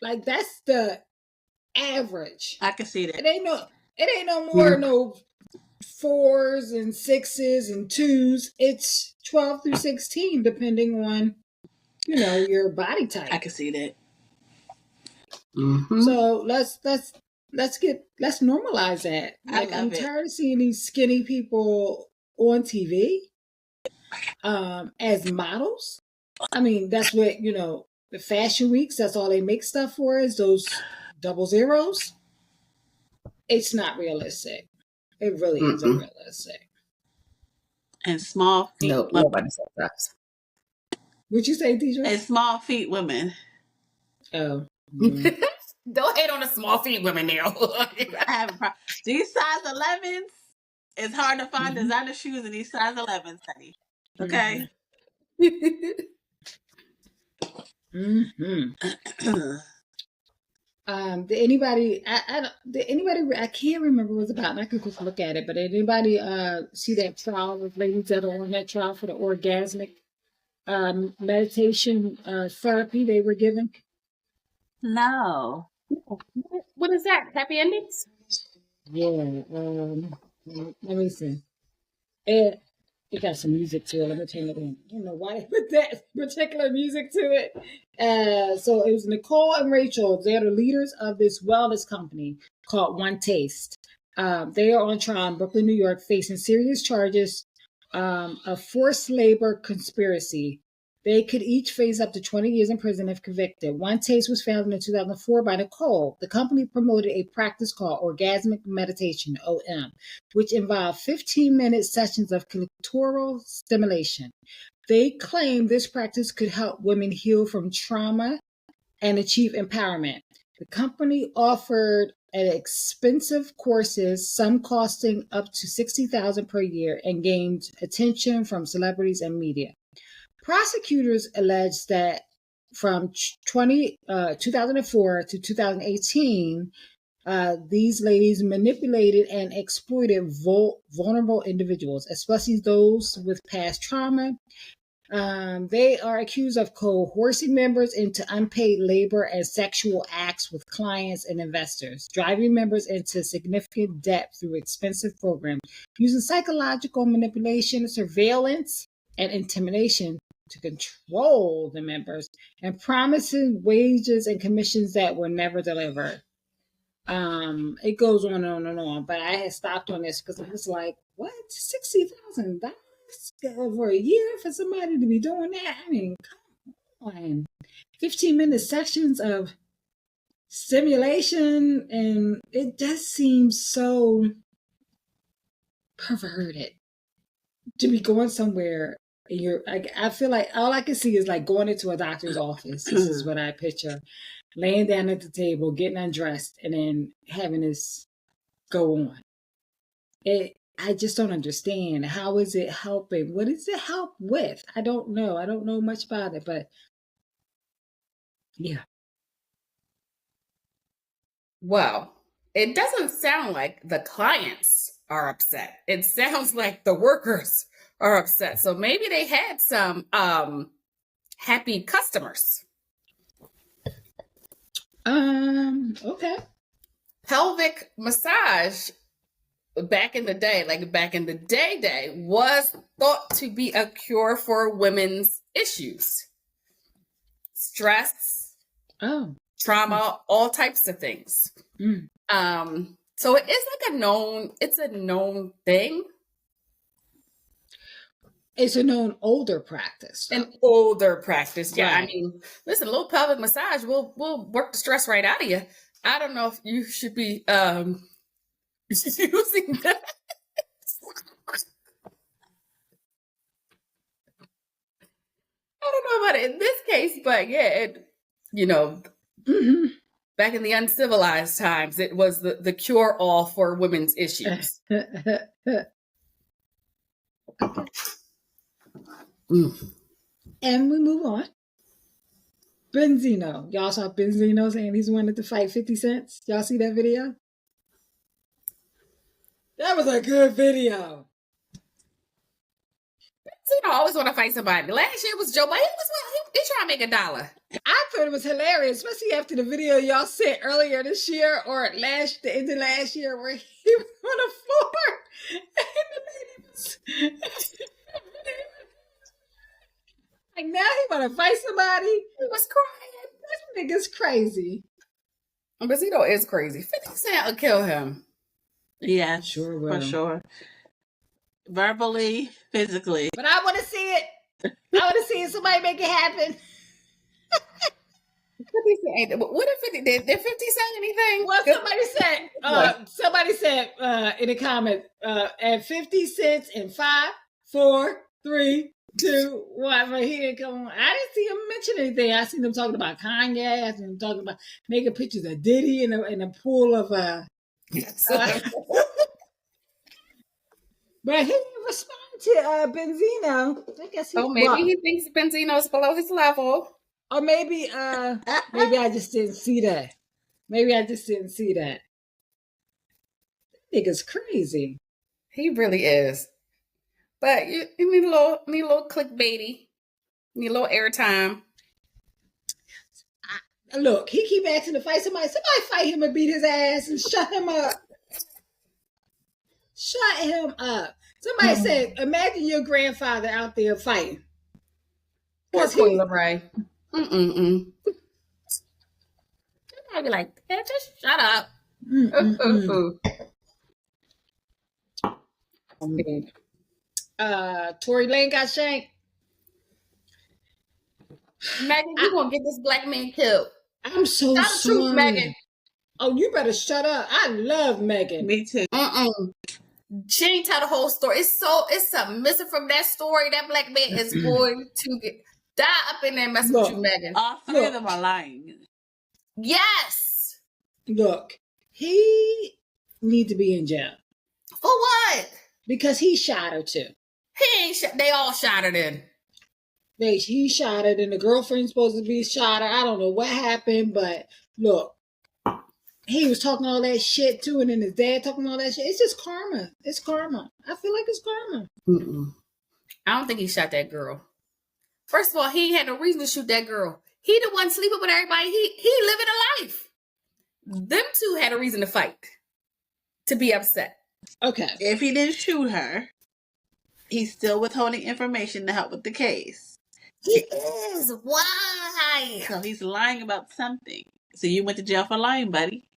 [SPEAKER 4] Like that's the average.
[SPEAKER 3] I can see that.
[SPEAKER 4] It ain't no more no 4s and 6s and 2s. It's 12 through 16, depending on your body type.
[SPEAKER 3] I can see that.
[SPEAKER 2] Mm-hmm.
[SPEAKER 4] So let's normalize that. Like
[SPEAKER 3] I love
[SPEAKER 4] I'm
[SPEAKER 3] it.
[SPEAKER 4] tired of seeing these skinny people on TV as models. I mean, that's what the fashion weeks. That's all they make stuff for is those 00s. It's not realistic. It really isn't realistic.
[SPEAKER 3] And small feet.
[SPEAKER 2] No,
[SPEAKER 3] women.
[SPEAKER 2] nobody said that.
[SPEAKER 4] Would you say, DJ?
[SPEAKER 3] And small feet women.
[SPEAKER 4] Oh. Mm.
[SPEAKER 2] Don't hate on the small feet women now.
[SPEAKER 3] I have a problem. These size 11s, it's hard to find designer shoes in these size 11s, honey. Okay?
[SPEAKER 4] Mm-hmm. Did anybody? Did anybody? I can't remember what it was about. And I could quick look at it. But did anybody see that trial of ladies that are on that trial for the orgasmic meditation therapy they were given?
[SPEAKER 3] No.
[SPEAKER 2] What is that? Happy endings?
[SPEAKER 4] Yeah. Let me see. It got some music to it. Let me turn it in. I don't know why they put that particular music to it. So it was Nicole and Rachel. They're the leaders of this wellness company called One Taste. They are on trial in Brooklyn, New York, facing serious charges of forced labor conspiracy. They could each face up to 20 years in prison if convicted. One Taste was founded in 2004 by Nicole. The company promoted a practice called Orgasmic Meditation, OM, which involved 15-minute sessions of clitoral stimulation. They claim this practice could help women heal from trauma and achieve empowerment. The company offered expensive courses, some costing up to $60,000 per year, and gained attention from celebrities and media. Prosecutors alleged that from 2004 to 2018, these ladies manipulated and exploited vulnerable individuals, especially those with past trauma. They are accused of coercing members into unpaid labor and sexual acts with clients and investors, driving members into significant debt through expensive programs, using psychological manipulation, surveillance, and intimidation to control the members, and promising wages and commissions that were never delivered. It goes on and on and on, but I had stopped on this because it was like, what, $60,000 for a year for somebody to be doing that? I mean, come on. 15-minute sessions of stimulation, and it just seems so perverted to be going somewhere. I feel like all I can see is like going into a doctor's office. This is what I picture. Laying down at the table, getting undressed, and then having this go on. I just don't understand. How is it helping? What does it help with? I don't know. I don't know much about it, but yeah.
[SPEAKER 2] Well, it doesn't sound like the clients are upset. It sounds like the workers are upset. So maybe they had some happy customers.
[SPEAKER 4] Okay.
[SPEAKER 2] Pelvic massage back in the day, was thought to be a cure for women's issues. Stress, trauma, all types of things. So it is like a known thing.
[SPEAKER 4] It's a known older practice.
[SPEAKER 2] An older practice, yeah.
[SPEAKER 4] Right.
[SPEAKER 2] I mean, listen, a little pelvic massage will work the stress right out of you. I don't know if you should be using that. I don't know about it in this case, but yeah, back in the uncivilized times, it was the cure-all for women's issues.
[SPEAKER 4] And we move on. Benzino. Y'all saw Benzino saying he's wanted to fight 50 Cent? Y'all see that video? That was a good video.
[SPEAKER 2] Benzino always want to fight somebody. Last year was Joe Biden. He trying to make $1.
[SPEAKER 4] I thought it was hilarious, especially after the video y'all sent earlier this year or the end of last year where he was on the floor and the lady was like, now he want to fight somebody?
[SPEAKER 2] He was crying.
[SPEAKER 4] This nigga's crazy.
[SPEAKER 2] Benzino is crazy. 50 Cent will kill him.
[SPEAKER 3] Yeah,
[SPEAKER 4] Sure will.
[SPEAKER 3] for sure. Verbally, physically.
[SPEAKER 4] But I want to see it. I want to see somebody make it happen.
[SPEAKER 2] What if did 50 say anything?
[SPEAKER 4] Well, somebody said in the comment, at 50 cents in 5, 4, 3, 2, 1. But he didn't come on. I didn't see him mention anything. I seen them talking about Kanye. I seen them talking about making pictures of Diddy in a pool of but he didn't respond to Benzino. I guess
[SPEAKER 2] maybe he thinks Benzino's below his level.
[SPEAKER 4] Or maybe I just didn't see that. Maybe I just didn't see that. Nigga's crazy.
[SPEAKER 2] He really is. But you need a little clickbaity. Need a little airtime.
[SPEAKER 4] Look, he keep asking to fight somebody. Somebody fight him and beat his ass and shut him up. Shut him up. Somebody said, imagine your grandfather out there fighting.
[SPEAKER 2] Poor Coyle Ray. I'd be like, yeah, just shut up.
[SPEAKER 4] Tory Lane got shanked.
[SPEAKER 2] Megan, you gonna get this black man killed.
[SPEAKER 4] I'm so
[SPEAKER 2] Tell the
[SPEAKER 4] sorry.
[SPEAKER 2] truth, Megan.
[SPEAKER 4] Oh, you better shut up. I love Megan.
[SPEAKER 3] Me too.
[SPEAKER 2] She ain't tell the whole story. It's something missing from that story. That black man is going to die up in there messing with you, Megan.
[SPEAKER 3] All three of them are lying.
[SPEAKER 2] Yes.
[SPEAKER 4] Look, he need to be in jail.
[SPEAKER 2] For what?
[SPEAKER 4] Because he shot her too.
[SPEAKER 2] He ain't they all shot her then.
[SPEAKER 4] He shot her, and the girlfriend's supposed to be shot her. I don't know what happened, but look, he was talking all that shit too, and then his dad talking all that shit. It's just karma. It's karma. I feel like it's karma.
[SPEAKER 2] I don't think he shot that girl. First of all, he had no reason to shoot that girl. He the one sleeping with everybody. He living a life. Them two had a reason to fight, to be upset.
[SPEAKER 4] Okay.
[SPEAKER 3] If he didn't shoot her, he's still withholding information to help with the case.
[SPEAKER 2] He is. Why?
[SPEAKER 3] So he's lying about something. So you went to jail for lying, buddy.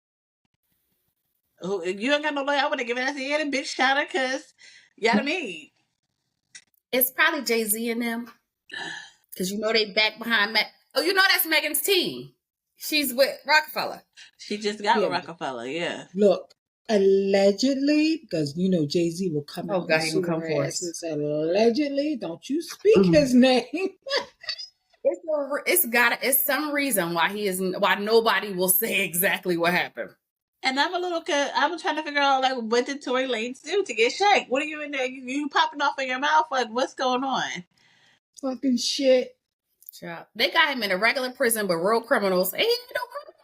[SPEAKER 3] Oh, you ain't got no lawyer. I would have given that to the bitch shot her because you know what I mean.
[SPEAKER 2] It's probably Jay-Z and them. Because you know they back behind Oh, you know that's Megan's team. She's with Rockefeller.
[SPEAKER 3] She just got with Rockefeller, yeah.
[SPEAKER 4] Look, allegedly, because you know Jay-Z will come out
[SPEAKER 2] God,
[SPEAKER 4] and
[SPEAKER 2] he
[SPEAKER 4] sue
[SPEAKER 2] will come
[SPEAKER 4] her
[SPEAKER 2] for
[SPEAKER 4] ass
[SPEAKER 2] us.
[SPEAKER 4] and say, allegedly, don't you speak his name.
[SPEAKER 2] It's some reason why nobody will say exactly what happened.
[SPEAKER 3] And I'm trying to figure out, like, what did Tory Lanez do to get shanked? What are you in there? You popping off in your mouth? Like, what's going on?
[SPEAKER 4] Fucking shit.
[SPEAKER 2] Child. They got him in a regular prison with real criminals. And he ain't no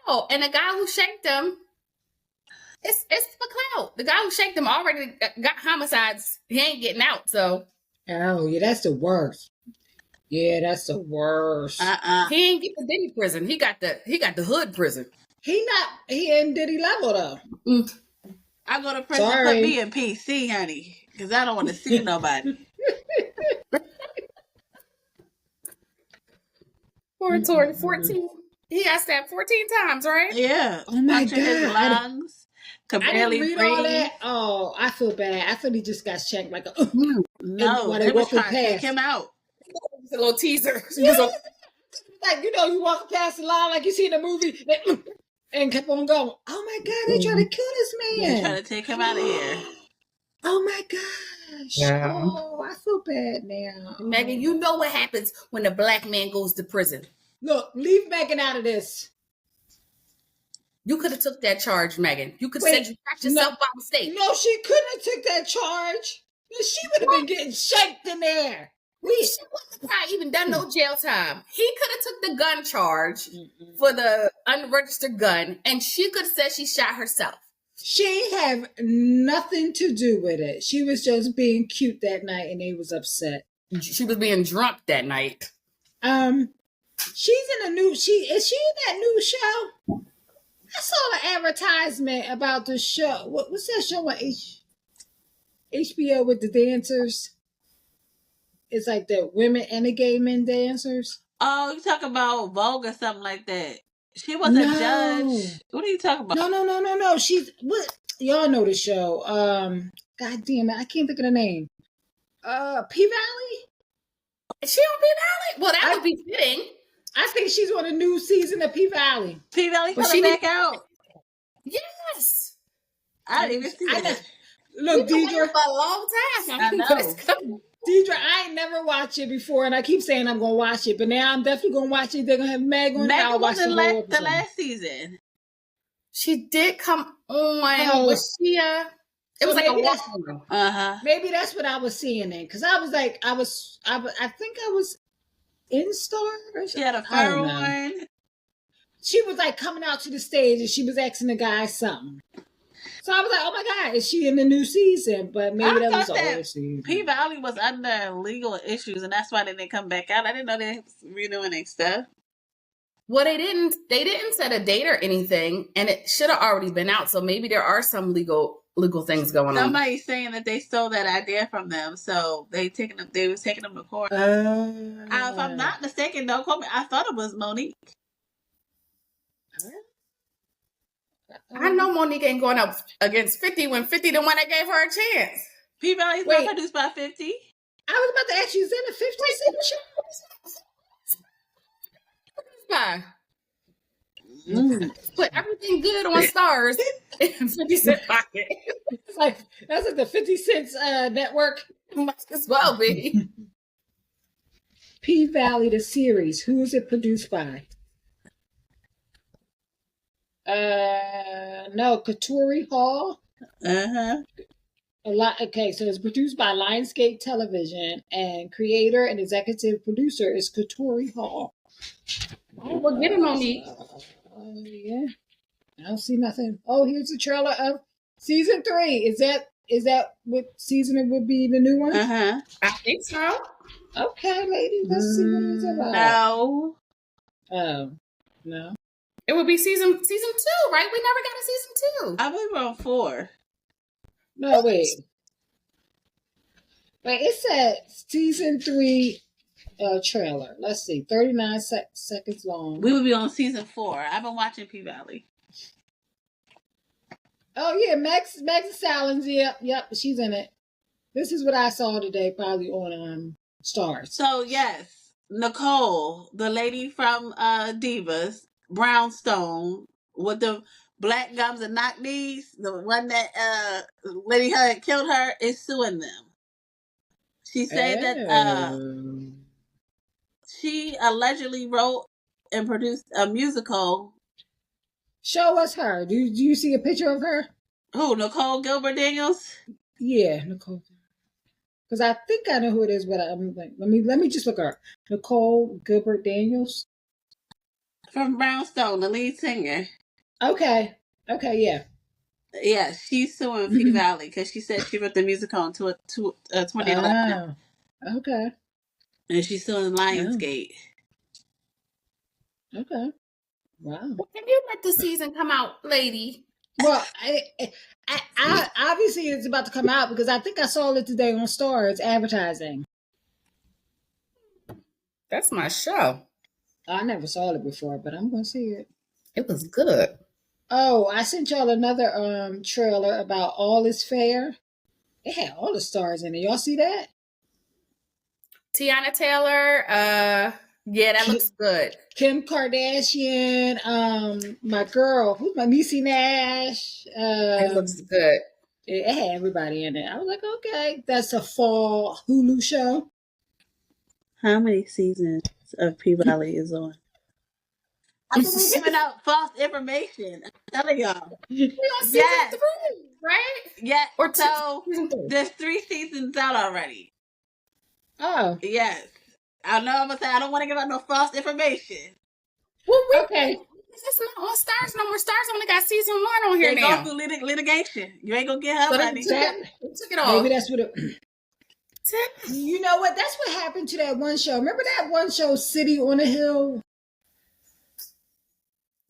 [SPEAKER 2] criminal. And the guy who shanked him, it's for clout. The guy who shanked him already got homicides. He ain't getting out, so.
[SPEAKER 4] Oh, yeah, that's the worst. Yeah, that's the worst.
[SPEAKER 2] He ain't get the Diddy prison. He got the hood prison.
[SPEAKER 4] He in Diddy level though.
[SPEAKER 3] I go to prison, put me in PC, honey, because I don't want to see nobody.
[SPEAKER 2] Poor Tory, 14. He got stabbed 14 times, right?
[SPEAKER 3] Yeah.
[SPEAKER 4] Oh my God.
[SPEAKER 3] His lungs.
[SPEAKER 4] I didn't read all that. Oh, I feel bad. I thought he just got shanked like a.
[SPEAKER 3] No,
[SPEAKER 4] while
[SPEAKER 3] they was
[SPEAKER 4] walking
[SPEAKER 3] trying to take him out.
[SPEAKER 2] It's a little teaser.
[SPEAKER 4] Like, you walking past the line like you see in the movie, and kept on going. Oh my God, they trying to kill this man.
[SPEAKER 3] They're trying to take him out of here.
[SPEAKER 4] Oh my gosh.
[SPEAKER 2] Yeah.
[SPEAKER 4] Oh, I feel bad now.
[SPEAKER 2] Megan, you know what happens when a black man goes to prison.
[SPEAKER 4] Look, leave Megan out of this.
[SPEAKER 2] You could have took that charge, Megan. You could have said you cracked yourself by mistake.
[SPEAKER 4] No, she couldn't have took that charge. She would have been getting shanked in there.
[SPEAKER 2] She wouldn't have even done no jail time. He could have took the gun charge for the unregistered gun, and she could have said she shot herself.
[SPEAKER 4] She have nothing to do with it. She was just being cute that night, and they was upset.
[SPEAKER 2] She was being drunk that night.
[SPEAKER 4] She's in a new. Is she in that new show? I saw an advertisement about the show. What's that show on HBO with the dancers? It's like the women and the gay men dancers.
[SPEAKER 3] Oh, you talking about Vogue or something like that? She was a judge. What are you talking about?
[SPEAKER 4] No. She's what? Y'all know the show. God damn it, I can't think of the name. P Valley.
[SPEAKER 2] Is she on P Valley? Well, that would be fitting.
[SPEAKER 4] I think she's on a new season of P Valley.
[SPEAKER 3] P Valley coming back out.
[SPEAKER 2] Yes.
[SPEAKER 3] I didn't even see that.
[SPEAKER 4] Look, Deidre,
[SPEAKER 2] for a long time.
[SPEAKER 3] I know.
[SPEAKER 4] Deidre, I ain't never watched it before, and I keep saying I'm gonna watch it, but now I'm definitely gonna watch it. They're gonna have Meg on it. I'll watch the
[SPEAKER 3] last season.
[SPEAKER 2] She did come on. Was she? It was like a walk.
[SPEAKER 4] Maybe that's what I was seeing then, because I was like, I think I was in-star?
[SPEAKER 3] She had a
[SPEAKER 4] I don't
[SPEAKER 3] fur
[SPEAKER 4] know.
[SPEAKER 3] one.
[SPEAKER 4] She was like coming out to the stage and she was asking the guy something. So I was like, oh my God, is she in the new season? But maybe
[SPEAKER 3] I
[SPEAKER 4] that was
[SPEAKER 3] thought
[SPEAKER 4] the
[SPEAKER 3] that
[SPEAKER 4] old season.
[SPEAKER 3] P-Valley was under legal issues, and that's why they didn't come back out. I didn't know they was redoing their stuff.
[SPEAKER 2] Well, they didn't set a date or anything, and it should have already been out. So maybe there are some legal things going on.
[SPEAKER 3] Somebody's saying that they stole that idea from them, so they was taking them to court. If I'm not mistaken, don't quote me. I thought it was Monique.
[SPEAKER 2] I know Monique ain't going up against 50 when 50 the one that gave her a chance.
[SPEAKER 3] P-Valley's
[SPEAKER 4] Wait.
[SPEAKER 3] not produced by 50.
[SPEAKER 4] I was about to ask you, is that a 50 Cent show?
[SPEAKER 2] Bye. Put everything good on stars in 50 Cent pocket.
[SPEAKER 4] It's like, that's like the 50 Cent network.
[SPEAKER 2] Might as well be.
[SPEAKER 4] P-Valley, the series. Who is it produced by? No, Katori Hall. Okay, so it's produced by Lionsgate Television, and creator and executive producer is Katori Hall.
[SPEAKER 2] Well, get him on me.
[SPEAKER 4] Yeah, I don't see nothing. Oh, here's the trailer of season 3. Is that what season it would be? The new one?
[SPEAKER 2] I think so.
[SPEAKER 4] Okay, ladies, let's see what it's about.
[SPEAKER 3] No.
[SPEAKER 4] Oh, no.
[SPEAKER 2] It would be season 2, right? We never got a season 2.
[SPEAKER 3] I believe we're on 4.
[SPEAKER 4] No, wait. Wait, it said season 3 trailer. Let's see, 39 seconds long.
[SPEAKER 3] We would be on season 4. I've been watching P-Valley.
[SPEAKER 4] Oh yeah, Max Salins. Yep, she's in it. This is what I saw today, probably on Stars.
[SPEAKER 3] So yes, Nicole, the lady from Divas, Brownstone, with the black gums and knock knees, the one that Lady Hud killed her, is suing them. She said that she allegedly wrote and produced a musical.
[SPEAKER 4] Show us her. Do you see a picture of her?
[SPEAKER 3] Who, Nicole Gilbert Daniels?
[SPEAKER 4] Yeah, Nicole. Because I think I know who it is, but I'm like, let me just look her up. Nicole Gilbert Daniels
[SPEAKER 3] From Brownstone, the lead singer.
[SPEAKER 4] Okay, yeah.
[SPEAKER 3] Yeah, she's suing P-Valley because she said she wrote the musical in 2011.
[SPEAKER 4] Oh, okay.
[SPEAKER 3] And she's suing Lionsgate.
[SPEAKER 4] Okay. Wow.
[SPEAKER 2] Can you let the season come out, lady?
[SPEAKER 4] Well, I obviously it's about to come out because I think I saw it today on Stars advertising.
[SPEAKER 2] That's my show.
[SPEAKER 4] I never saw it before, but I'm gonna see it.
[SPEAKER 2] It was good.
[SPEAKER 4] Oh, I sent y'all another trailer about All Is Fair. It had all the stars in it. Y'all see that?
[SPEAKER 2] Tiana Taylor. Yeah, that looks good.
[SPEAKER 4] Kim Kardashian. My girl, who's my Niecy Nash.
[SPEAKER 2] It looks good.
[SPEAKER 4] It had everybody in it. I was like, okay, that's a fall Hulu show.
[SPEAKER 3] How many seasons of P-Valley is on? I think we're giving out false information. I'm telling y'all.
[SPEAKER 2] We on season 3, right?
[SPEAKER 3] Yeah.
[SPEAKER 2] Or
[SPEAKER 3] So
[SPEAKER 2] season 3.
[SPEAKER 3] there's 3 seasons out already.
[SPEAKER 4] Oh,
[SPEAKER 3] Yes. I know I'm gonna say I don't want to give out no false information.
[SPEAKER 2] Well,
[SPEAKER 4] okay.
[SPEAKER 2] It's not on Stars no more. Stars only got season 1 on here
[SPEAKER 3] They
[SPEAKER 2] now.
[SPEAKER 3] go through litigation. You ain't gonna get her
[SPEAKER 2] So they
[SPEAKER 3] money.
[SPEAKER 2] took it off.
[SPEAKER 4] Maybe that's what it. You know what? That's what happened to that one show. Remember that one show, City on a Hill?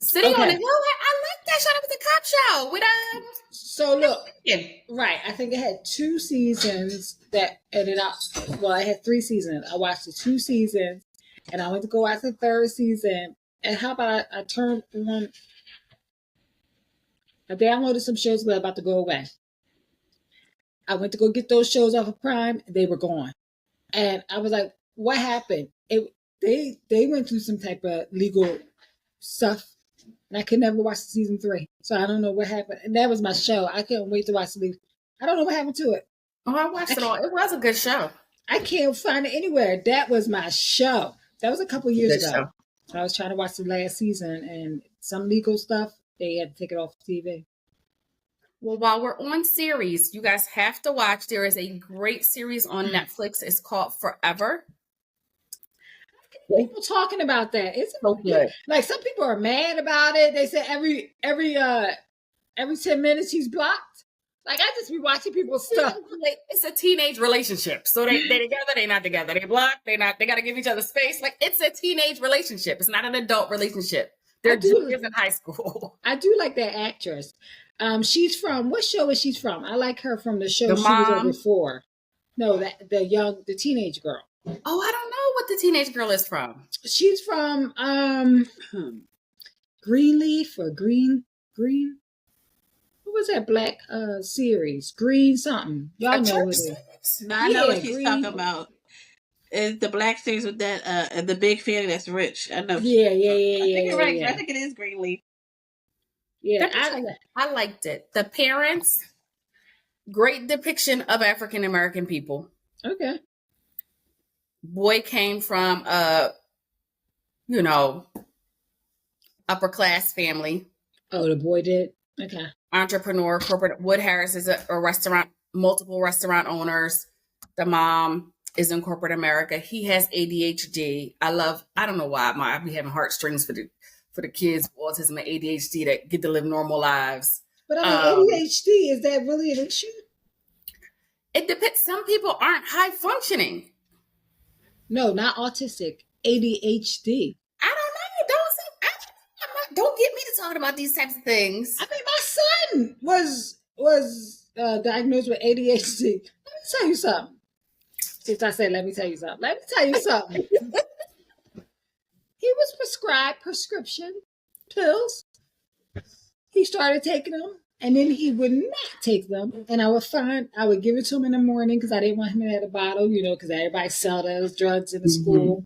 [SPEAKER 2] City on the Hill. I like that show. That was a cop show with
[SPEAKER 4] So look,
[SPEAKER 2] yeah.
[SPEAKER 4] right. I think it had 2 seasons that ended up. Well, I had 3 seasons. I watched the 2 seasons, and I went to go watch the 3rd season. And how about I turned on? I downloaded some shows, but I'm about to go away. I went to go get those shows off of Prime, and they were gone. And I was like, "What happened?" They went through some type of legal stuff, and I could never watch season 3. So I don't know what happened. And that was my show. I couldn't wait to watch the. I don't know what happened to it.
[SPEAKER 2] Oh, I watched it all. It was a good show.
[SPEAKER 4] I can't find it anywhere. That was my show. That was a couple years
[SPEAKER 2] Good
[SPEAKER 4] ago.
[SPEAKER 2] show.
[SPEAKER 4] I was trying to watch the last season, and some legal stuff, they had to take it off TV.
[SPEAKER 2] Well, while we're on series, you guys have to watch. There is a great series on Netflix. It's called Forever.
[SPEAKER 4] People talking about that. It's
[SPEAKER 2] So good.
[SPEAKER 4] like some people are mad about it. They say every 10 minutes he's blocked. Like I just be watching people's stuff.
[SPEAKER 2] It's a teenage relationship. So they together, they not together. They block, they not. They got to give each other space. Like it's a teenage relationship. It's not an adult relationship. They're juniors in high school.
[SPEAKER 4] I do like that actress. She's from what show is she from? I like her from the show
[SPEAKER 2] The
[SPEAKER 4] she was
[SPEAKER 2] Mom?
[SPEAKER 4] on before. No, the teenage girl.
[SPEAKER 2] Oh, I don't know what the teenage girl is from.
[SPEAKER 4] She's from Greenleaf or Green. What was that black series? Green something. Y'all know what it is.
[SPEAKER 3] No, I know
[SPEAKER 4] Yeah,
[SPEAKER 3] what she's
[SPEAKER 4] Green.
[SPEAKER 3] talking about. It's the black series with that the big family that's rich. I know.
[SPEAKER 4] Yeah.
[SPEAKER 3] I think you're right.
[SPEAKER 4] Yeah.
[SPEAKER 3] I think it is Greenleaf.
[SPEAKER 4] Yeah,
[SPEAKER 2] I liked it. The parents, great depiction of African American people.
[SPEAKER 4] okay.
[SPEAKER 2] Boy came from upper class family.
[SPEAKER 4] Oh, the boy did. Okay.
[SPEAKER 2] Entrepreneur, corporate. Wood Harris is a restaurant, multiple restaurant owners. The mom is in corporate America. He has ADHD. I don't know why I be having heartstrings for the kids with autism and ADHD that get to live normal lives.
[SPEAKER 4] But I mean, ADHD, is that really an issue?
[SPEAKER 2] It depends. Some people aren't high functioning.
[SPEAKER 4] No, not autistic. ADHD.
[SPEAKER 2] I don't know. Don't get me to talking about these types of things.
[SPEAKER 4] I mean, my son was diagnosed with ADHD. Let me tell you something. Since I said, let me tell you something. He was prescribed prescription pills. He started taking them, and then he would not take them. And I would give it to him in the morning because I didn't want him to have a bottle, because everybody sell those drugs in the school.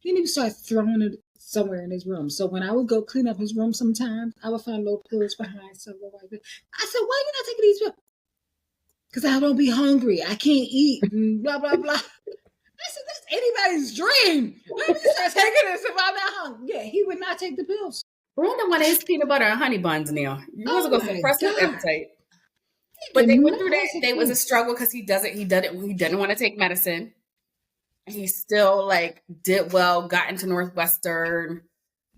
[SPEAKER 4] Then he would start throwing it somewhere in his room. So when I would go clean up his room sometimes, I would find little pills behind somewhere like that. I said, why are you not taking these pills? Because I don't be hungry. I can't eat. And blah, blah, blah. I said, that's anybody's dream. Let me start taking this if I'm not hungry. Yeah, he would not take the pills.
[SPEAKER 2] Brandon wanted his peanut butter and honey buns now. You wasn't going to suppress his
[SPEAKER 4] God.
[SPEAKER 2] appetite. But they went through that. It was a struggle because he didn't want to take medicine. He still did well, got into Northwestern,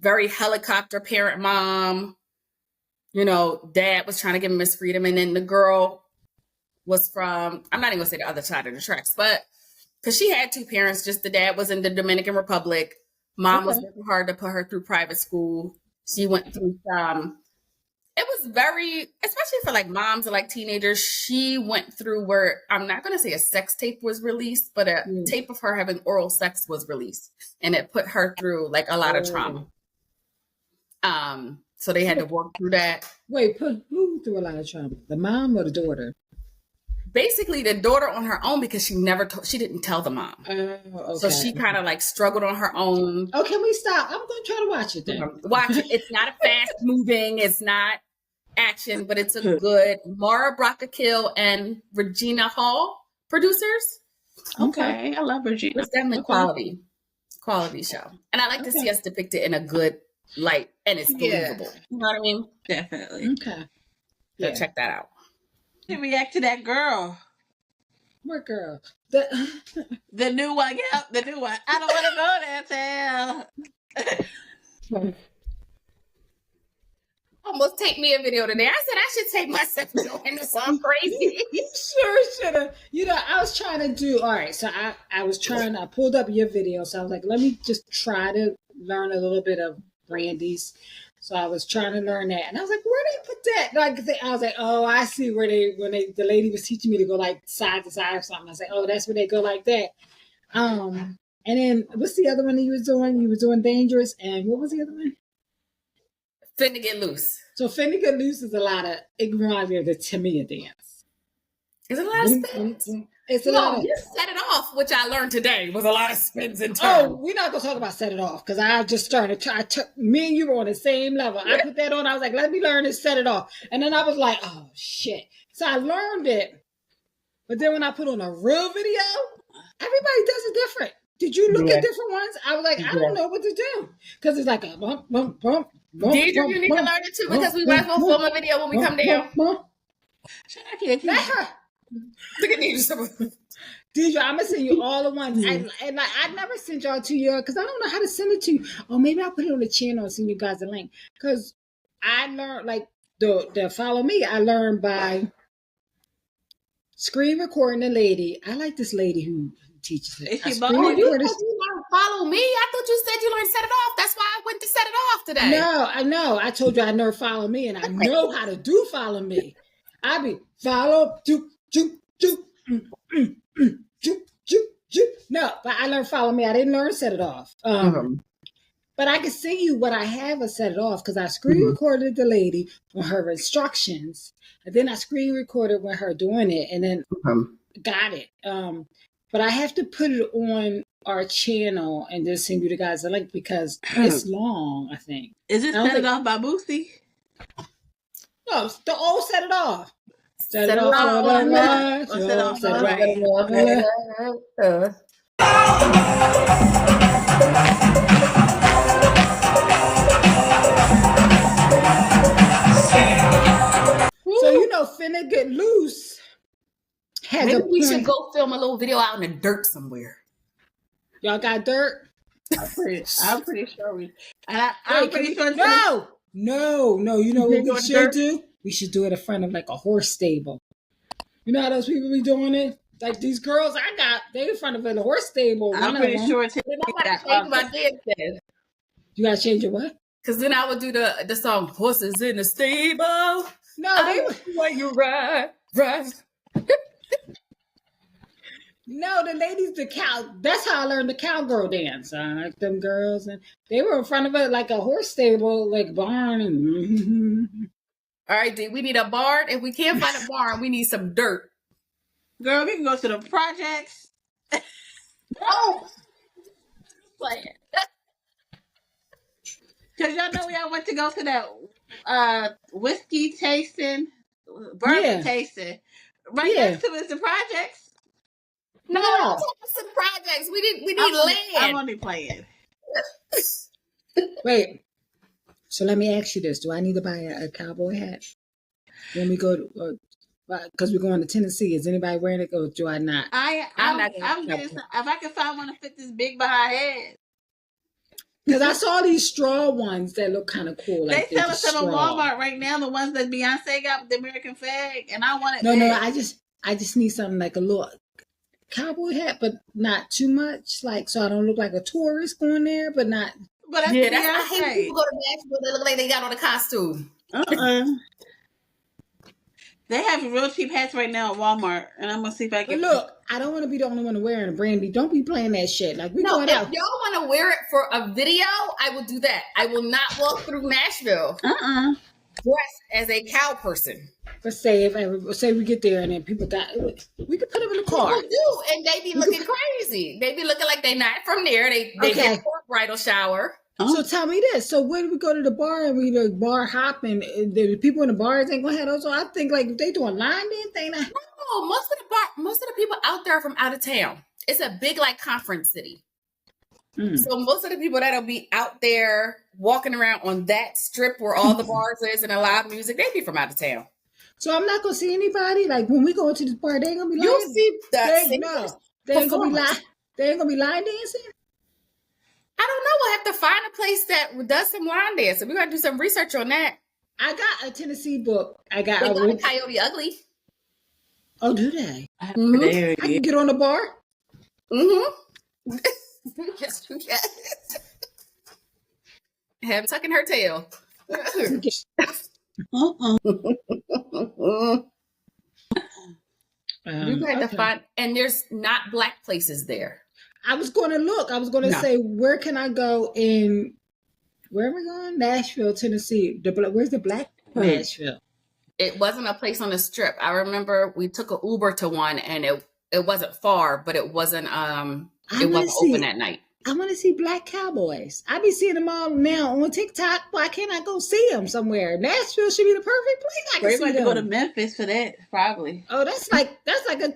[SPEAKER 2] very helicopter parent mom. Dad was trying to give him his freedom. And then the girl was from, I'm not even gonna say the other side of the tracks, but because she had two parents, just the dad was in the Dominican Republic. Mom was working hard to put her through private school. She went through it was very, especially for moms and teenagers, she went through where I'm not going to say a sex tape was released, but a tape of her having oral sex was released, and it put her through a lot of trauma. So they had to work through that.
[SPEAKER 4] Wait, put who through a lot of trauma? The mom or the daughter?
[SPEAKER 2] Basically, the daughter on her own because she didn't tell the mom.
[SPEAKER 4] Okay.
[SPEAKER 2] So she kind of struggled on her own.
[SPEAKER 4] Oh, can we stop? I'm going to try to watch it then.
[SPEAKER 2] Watch it. It's not a fast moving. It's not action, but it's a good Mara Brockakill and Regina Hall producers.
[SPEAKER 3] Okay. I love Regina.
[SPEAKER 2] It's definitely quality show. And I like to see us depicted in a good light and it's believable. You know what I mean?
[SPEAKER 3] Definitely.
[SPEAKER 4] Okay.
[SPEAKER 2] So check that out.
[SPEAKER 3] You react to that girl.
[SPEAKER 4] What girl?
[SPEAKER 3] The new one. Yep, the new one. I don't want to go there, Tal.
[SPEAKER 2] Almost take me a video today. I said I should take myself doing this. I'm crazy.
[SPEAKER 4] Sure should have. I was trying to do, all right, so I pulled up your video, so I was like, let me just try to learn a little bit of Brandy's. So I was trying to learn that. And I was like, where they put that? I was like, oh, I see where the lady was teaching me to go side to side or something. I was like, oh, that's where they go like that. And then what's the other one that you was doing? You was doing Dangerous. And what was the other one?
[SPEAKER 2] Finna Get Loose.
[SPEAKER 4] So Finna Get Loose is it reminds me of the Tamia dance.
[SPEAKER 2] It's a lot of spins.
[SPEAKER 4] It's a lot of.
[SPEAKER 2] You set it off, which I learned today was a lot of spins and turns.
[SPEAKER 4] Oh, we're not gonna talk about set it off because I just started. Me and you were on the same level. I put that on. I was like, let me learn to set it off, and then I was like, oh shit. So I learned it, but then when I put on a real video, everybody does it different. Did you look at different ones? I was like, I don't know what to do because it's like a bump, bump, bump.
[SPEAKER 2] Did you need to learn it too? Because we might as well film a video when we come down.
[SPEAKER 4] Let her.
[SPEAKER 2] Look at Deidre.
[SPEAKER 4] Deidre, I'm gonna send you all the ones. And I never sent y'all to you because I don't know how to send it to you. Or maybe I'll put it on the channel and send you guys a link. Because I learned like the follow me. I learned by screen recording the lady. I like this lady who teaches it.
[SPEAKER 3] Is she
[SPEAKER 4] Screen
[SPEAKER 3] bald?
[SPEAKER 2] You
[SPEAKER 4] recorded-
[SPEAKER 2] said you learned follow me. I thought you said you learned set it off. That's why I went to set it off today.
[SPEAKER 4] No, I know. I told you I never follow me, and I know how to do follow me. I be follow, do. No, but I learned follow me. I didn't learn set it off. But I can send you what I have of set it off because I screen recorded the lady on her instructions, and then I screen recorded with her doing it, and then got it. But I have to put it on our channel and just send you the guys a link because it's long. I think.
[SPEAKER 3] Is it set it off by Boosie?
[SPEAKER 4] No, the old set it off.
[SPEAKER 2] Set it off.
[SPEAKER 4] So you know, Finna Get Loose has
[SPEAKER 2] Maybe
[SPEAKER 4] a
[SPEAKER 2] we
[SPEAKER 4] point.
[SPEAKER 2] should go film a little video out in the dirt somewhere.
[SPEAKER 4] Y'all got dirt?
[SPEAKER 3] I'm pretty sure we. And I'm pretty sure.
[SPEAKER 4] No. You know what
[SPEAKER 3] They
[SPEAKER 4] we
[SPEAKER 3] doing
[SPEAKER 4] should
[SPEAKER 3] dirt?
[SPEAKER 4] do? We should do it in front of like a horse stable. You know how those people be doing it? Like these girls I got, they in front of a horse stable.
[SPEAKER 3] I'm
[SPEAKER 4] One of
[SPEAKER 3] pretty
[SPEAKER 4] them.
[SPEAKER 3] sure it's
[SPEAKER 2] Then I gotta change my dance then.
[SPEAKER 4] You gotta change your what?
[SPEAKER 2] Because then I would do the song Horses in the Stable.
[SPEAKER 4] No,
[SPEAKER 2] I love the way you ride.
[SPEAKER 4] No, the ladies, the cow. That's how I learned the cowgirl dance. I like them girls, and they were in front of it like a horse stable, like barn. And
[SPEAKER 2] All right, D, we need a barn. If we can't find a barn, we need some dirt.
[SPEAKER 3] Girl, we can go to the projects.
[SPEAKER 2] Oh,
[SPEAKER 3] Because y'all know I went to go to that whiskey tasting, bourbon tasting. Right next to is the projects.
[SPEAKER 2] no,
[SPEAKER 4] No.
[SPEAKER 2] some projects. We need
[SPEAKER 3] I'm
[SPEAKER 2] land.
[SPEAKER 3] only playing.
[SPEAKER 4] Wait. So let me ask you this: do I need to buy a cowboy hat when we go? Because we're going to Tennessee. Is anybody wearing it, or do I not?
[SPEAKER 2] I'm not
[SPEAKER 3] I'm getting some, if I can find one to fit this big behind head.
[SPEAKER 4] Because I saw these straw ones that look kind of cool. Like
[SPEAKER 3] They sell
[SPEAKER 4] they're
[SPEAKER 3] us at
[SPEAKER 4] straw.
[SPEAKER 3] Walmart right now, the ones that Beyonce got with the American flag, and I want it.
[SPEAKER 4] No,
[SPEAKER 3] big.
[SPEAKER 4] I just need something like a little cowboy hat, but not too much. Like so I don't look like a tourist going there, but not.
[SPEAKER 3] But that's
[SPEAKER 2] Yeah, that's I hate
[SPEAKER 3] Beyonce.
[SPEAKER 2] people go to Nashville. They look like they got on a costume.
[SPEAKER 3] They have real cheap hats right now at Walmart, and I'm gonna see if I
[SPEAKER 4] But
[SPEAKER 3] can.
[SPEAKER 4] look, I don't want to be the only one wearing it. Brandy, don't be playing that shit. Like we
[SPEAKER 2] No,
[SPEAKER 4] going
[SPEAKER 2] if
[SPEAKER 4] out.
[SPEAKER 2] y'all want to wear it for a video, I will do that. I will not walk through Nashville dressed as a cow person.
[SPEAKER 4] But say we get there and then people die, we could put them in the car.
[SPEAKER 2] People do, and they be looking crazy. They be looking like they not from there. They
[SPEAKER 4] Okay.
[SPEAKER 2] get for a bridal shower.
[SPEAKER 4] So tell me this. So when we go to the bar and we the bar hopping, the people in the bars ain't gonna have those. So I think like if they doing line dance, they not.
[SPEAKER 2] No, most of the people out there are from out of town. It's a big like conference city. So most of the people that'll be out there walking around on that strip where all the bars is and the live music, they be from out of town.
[SPEAKER 4] So I'm not gonna see anybody. Like when we go to this bar, they ain't gonna be
[SPEAKER 2] You'll
[SPEAKER 4] lying.
[SPEAKER 2] see that.
[SPEAKER 4] They ain't gonna be line. They ain't gonna be line dancing.
[SPEAKER 2] I don't know. We'll have to find a place that does some line dancing. We gotta do some research on that.
[SPEAKER 4] I got a Tennessee book. I got.
[SPEAKER 2] They go to Coyote Ugly.
[SPEAKER 4] Oh, do they?
[SPEAKER 3] I
[SPEAKER 4] I can get on the bar.
[SPEAKER 2] Mm-hmm. Yes, you can. Have tucking her tail. You had to find, and there's not black places there.
[SPEAKER 4] I was going to look. I was going to
[SPEAKER 2] No.
[SPEAKER 4] say, where can I go in? Where are we going? Nashville, Tennessee. Where's the black Nashville?
[SPEAKER 2] It wasn't a place on the strip. I remember we took an Uber to one, and it wasn't far, but it wasn't open that night.
[SPEAKER 4] I want to see black cowboys. I be seeing them all now on TikTok. Why can't I go see them somewhere? Nashville should be the perfect place. I
[SPEAKER 3] We're
[SPEAKER 4] can
[SPEAKER 3] going
[SPEAKER 4] see
[SPEAKER 3] to go to
[SPEAKER 4] them.
[SPEAKER 3] Memphis for that, probably.
[SPEAKER 4] Oh, that's like a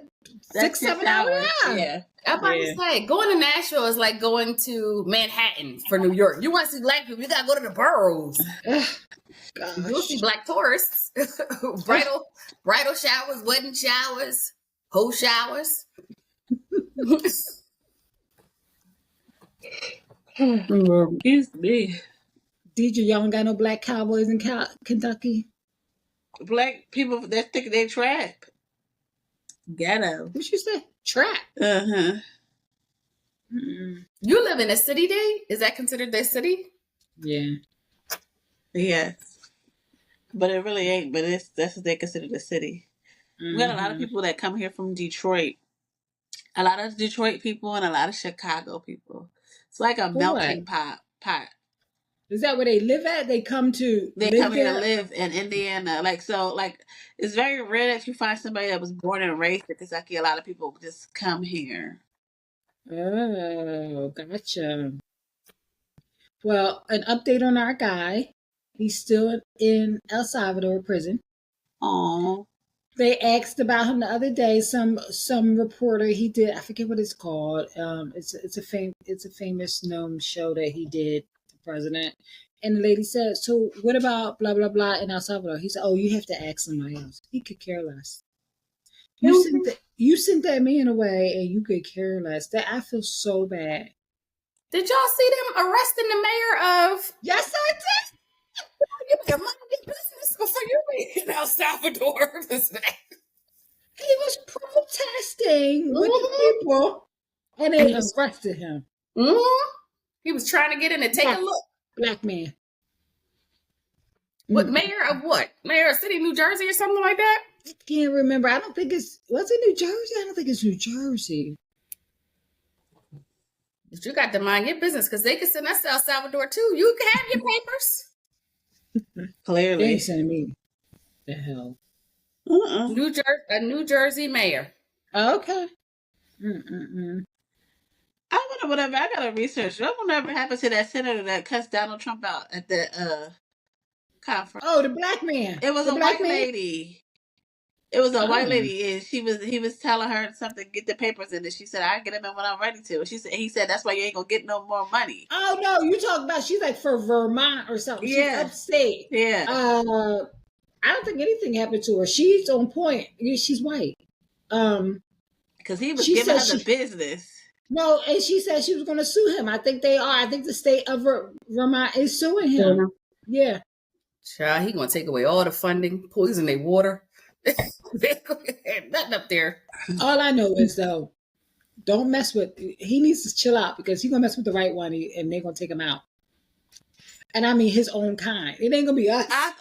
[SPEAKER 4] 6-7 hour drive.
[SPEAKER 3] Yeah.
[SPEAKER 2] I'm about to say, going to Nashville is like going to Manhattan for New York. You want to see black people, you got to go to the boroughs.
[SPEAKER 4] Ugh,
[SPEAKER 2] You'll
[SPEAKER 4] gosh.
[SPEAKER 2] see black tourists. bridal showers, wedding showers, whole showers.
[SPEAKER 3] Excuse me.
[SPEAKER 4] DJ, y'all ain't got no black cowboys in Kentucky?
[SPEAKER 3] Black people that think they trap. Ghetto.
[SPEAKER 4] What you say? Trap.
[SPEAKER 3] Uh-huh.
[SPEAKER 4] Mm-mm.
[SPEAKER 2] You live in a city, day? Is that considered their city?
[SPEAKER 4] Yeah.
[SPEAKER 3] Yes. But it really ain't, but that's what they consider the city. We got a lot of people that come here from Detroit. A lot of Detroit people and a lot of Chicago people. It's like a
[SPEAKER 4] For
[SPEAKER 3] melting
[SPEAKER 4] what?
[SPEAKER 3] pot.
[SPEAKER 4] Is that where they live at? They come to
[SPEAKER 3] They
[SPEAKER 4] live
[SPEAKER 3] come here to
[SPEAKER 4] there?
[SPEAKER 3] live in Indiana. It's very rare that you find somebody that was born and raised in Kentucky. A lot of people just come here.
[SPEAKER 4] Oh, gotcha. Well, an update on our guy. He's still in El Salvador prison.
[SPEAKER 3] Oh,
[SPEAKER 4] They asked about him the other day. Some reporter he did. I forget what it's called. It's a famous known show that he did, the president. And the lady said, "So what about blah blah blah in El Salvador?" He said, "Oh, you have to ask somebody else. He could care less. You sent that man away, and you could care less. That I feel so bad."
[SPEAKER 2] Did y'all see them arresting the mayor of?
[SPEAKER 4] Yes, I did.
[SPEAKER 2] You better mind your business before you be in El Salvador.
[SPEAKER 4] He was protesting with the people, and they arrested him.
[SPEAKER 2] He was trying to get in and take a look.
[SPEAKER 4] Black man.
[SPEAKER 2] What mayor of what? Mayor of city, New Jersey, or something like that?
[SPEAKER 4] I can't remember. I don't think was it New Jersey? I don't think it's New Jersey.
[SPEAKER 2] But you got to mind your business because they can send us to El Salvador too. You can have your papers.
[SPEAKER 4] They
[SPEAKER 3] clearly.
[SPEAKER 4] ain't sending me. The hell.
[SPEAKER 3] Uh-uh.
[SPEAKER 2] A New Jersey mayor.
[SPEAKER 4] Okay.
[SPEAKER 3] I wonder whatever. I gotta research. Whatever happened to that senator that cussed Donald Trump out at the conference?
[SPEAKER 4] Oh, the black man.
[SPEAKER 3] It was
[SPEAKER 4] The
[SPEAKER 3] a
[SPEAKER 4] black
[SPEAKER 3] white
[SPEAKER 4] man?
[SPEAKER 3] lady. It was a white
[SPEAKER 4] Oh.
[SPEAKER 3] lady, and he was telling her something, get the papers in, and she said, "I get them in when I'm ready to." He said, "That's why you ain't gonna get no more money."
[SPEAKER 4] Oh no, you talking about she's like for Vermont or something.
[SPEAKER 3] Yeah.
[SPEAKER 4] She's upstate.
[SPEAKER 3] Yeah.
[SPEAKER 4] I don't think anything happened to her. She's on point. She's white.
[SPEAKER 3] Because he was
[SPEAKER 4] she
[SPEAKER 3] giving her
[SPEAKER 4] said
[SPEAKER 3] the business.
[SPEAKER 4] No, and she said she was going to sue him. I think they are. I think the state of Vermont is suing him. Yeah.
[SPEAKER 2] Child, he gonna take away all the funding, poison their water. Nothing up there.
[SPEAKER 4] All I know is though, don't mess with. He needs to chill out because he's gonna mess with the right one, and they're gonna take him out. And I mean his own kind. It ain't gonna be us.
[SPEAKER 3] I'm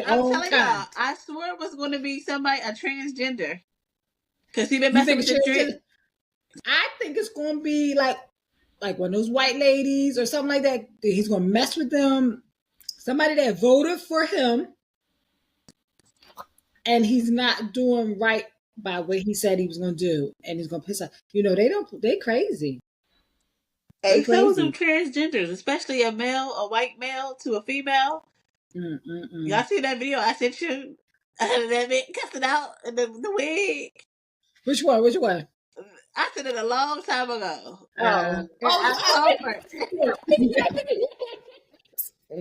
[SPEAKER 3] telling y'all, I swore it was going to be somebody, a transgender. Because he been messing with the drink.
[SPEAKER 4] I think it's gonna be like one of those white ladies or something like that. He's gonna mess with them. Somebody that voted for him, and he's not doing right by what he said he was gonna do, and he's gonna piss off. They crazy.
[SPEAKER 3] Hey, some of them transgenders, especially a white male to a female. Y'all see that video I sent you? That man cussing out in the wig.
[SPEAKER 4] Which one?
[SPEAKER 3] I said it a long time ago.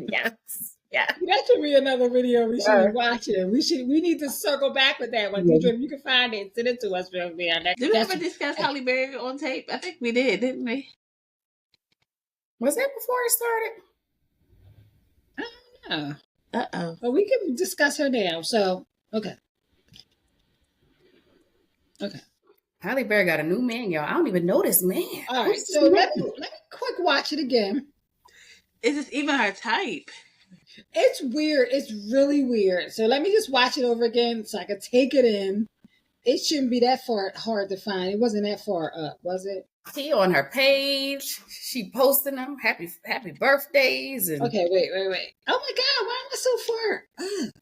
[SPEAKER 2] Yes. Yeah.
[SPEAKER 4] That should be another video we should be watching. We need to circle back with that one. If you can find it, send it to us. Did
[SPEAKER 3] we ever discuss Halle Berry on tape? I think we did, didn't we?
[SPEAKER 2] Was that before it started?
[SPEAKER 4] I don't know.
[SPEAKER 3] Uh-oh.
[SPEAKER 4] Well, we can discuss her now. So, okay.
[SPEAKER 2] Halle Berry got a new man, y'all. I don't even know this man.
[SPEAKER 4] All right, so let me quick watch it again.
[SPEAKER 3] Is this even her type?
[SPEAKER 4] It's weird. It's really weird. So let me just watch it over again so I can take it in. It shouldn't be that far hard to find. It wasn't that far up, was it?
[SPEAKER 2] She on her page. She posting them. Happy birthdays. And
[SPEAKER 4] okay, wait. Oh my God, why am I so far up?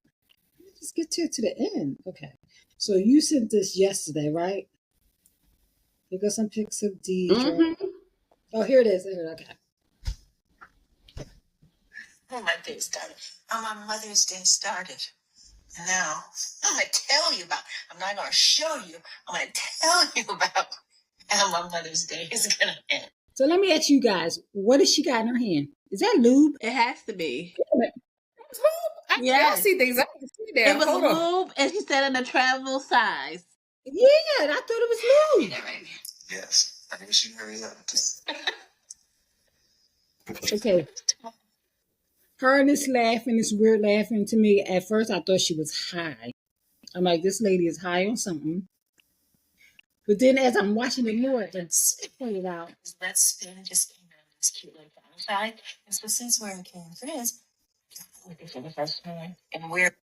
[SPEAKER 4] Let's get to the end. Okay. So you sent this yesterday, right? You got some pics of Deidre.
[SPEAKER 2] Mm-hmm.
[SPEAKER 4] Oh, here it is. Okay.
[SPEAKER 5] Oh, my day started. Oh, my Mother's Day started. And now, I'm going to tell you about, I'm not going to show you, I'm going to tell you about how my Mother's Day is going to end.
[SPEAKER 4] So let me ask you guys, what does she got in her hand? Is that lube?
[SPEAKER 3] It has to be.
[SPEAKER 2] I see things. I can see that.
[SPEAKER 3] It was lube, and she said in a travel size.
[SPEAKER 4] Yeah, I thought it was lube.
[SPEAKER 5] That right, man. Yes, I wish you hurry up.
[SPEAKER 4] Okay. Her and this laughing, this weird laughing to me. At first, I thought she was high. I'm like, this lady is high on something. But then as I'm watching it more, let's point it out.
[SPEAKER 5] That spin just came out this cute like outside. And so since we're in King Chris, for the first time, and we're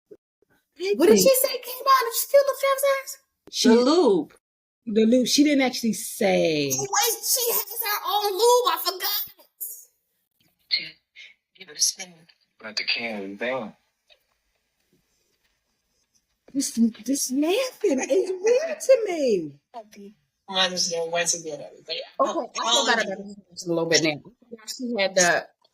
[SPEAKER 2] What did she say came out? Did she steal the Travis ass?
[SPEAKER 4] She,
[SPEAKER 3] The lube.
[SPEAKER 4] the loop, she didn't actually say.
[SPEAKER 2] Oh, wait, she has her own lube. I forgot.
[SPEAKER 5] to give it a spin. But the can thing.
[SPEAKER 4] This laughing is weird to me.
[SPEAKER 5] Mother's Day once again, everybody.
[SPEAKER 2] Okay, I feel better about this a little bit now. She had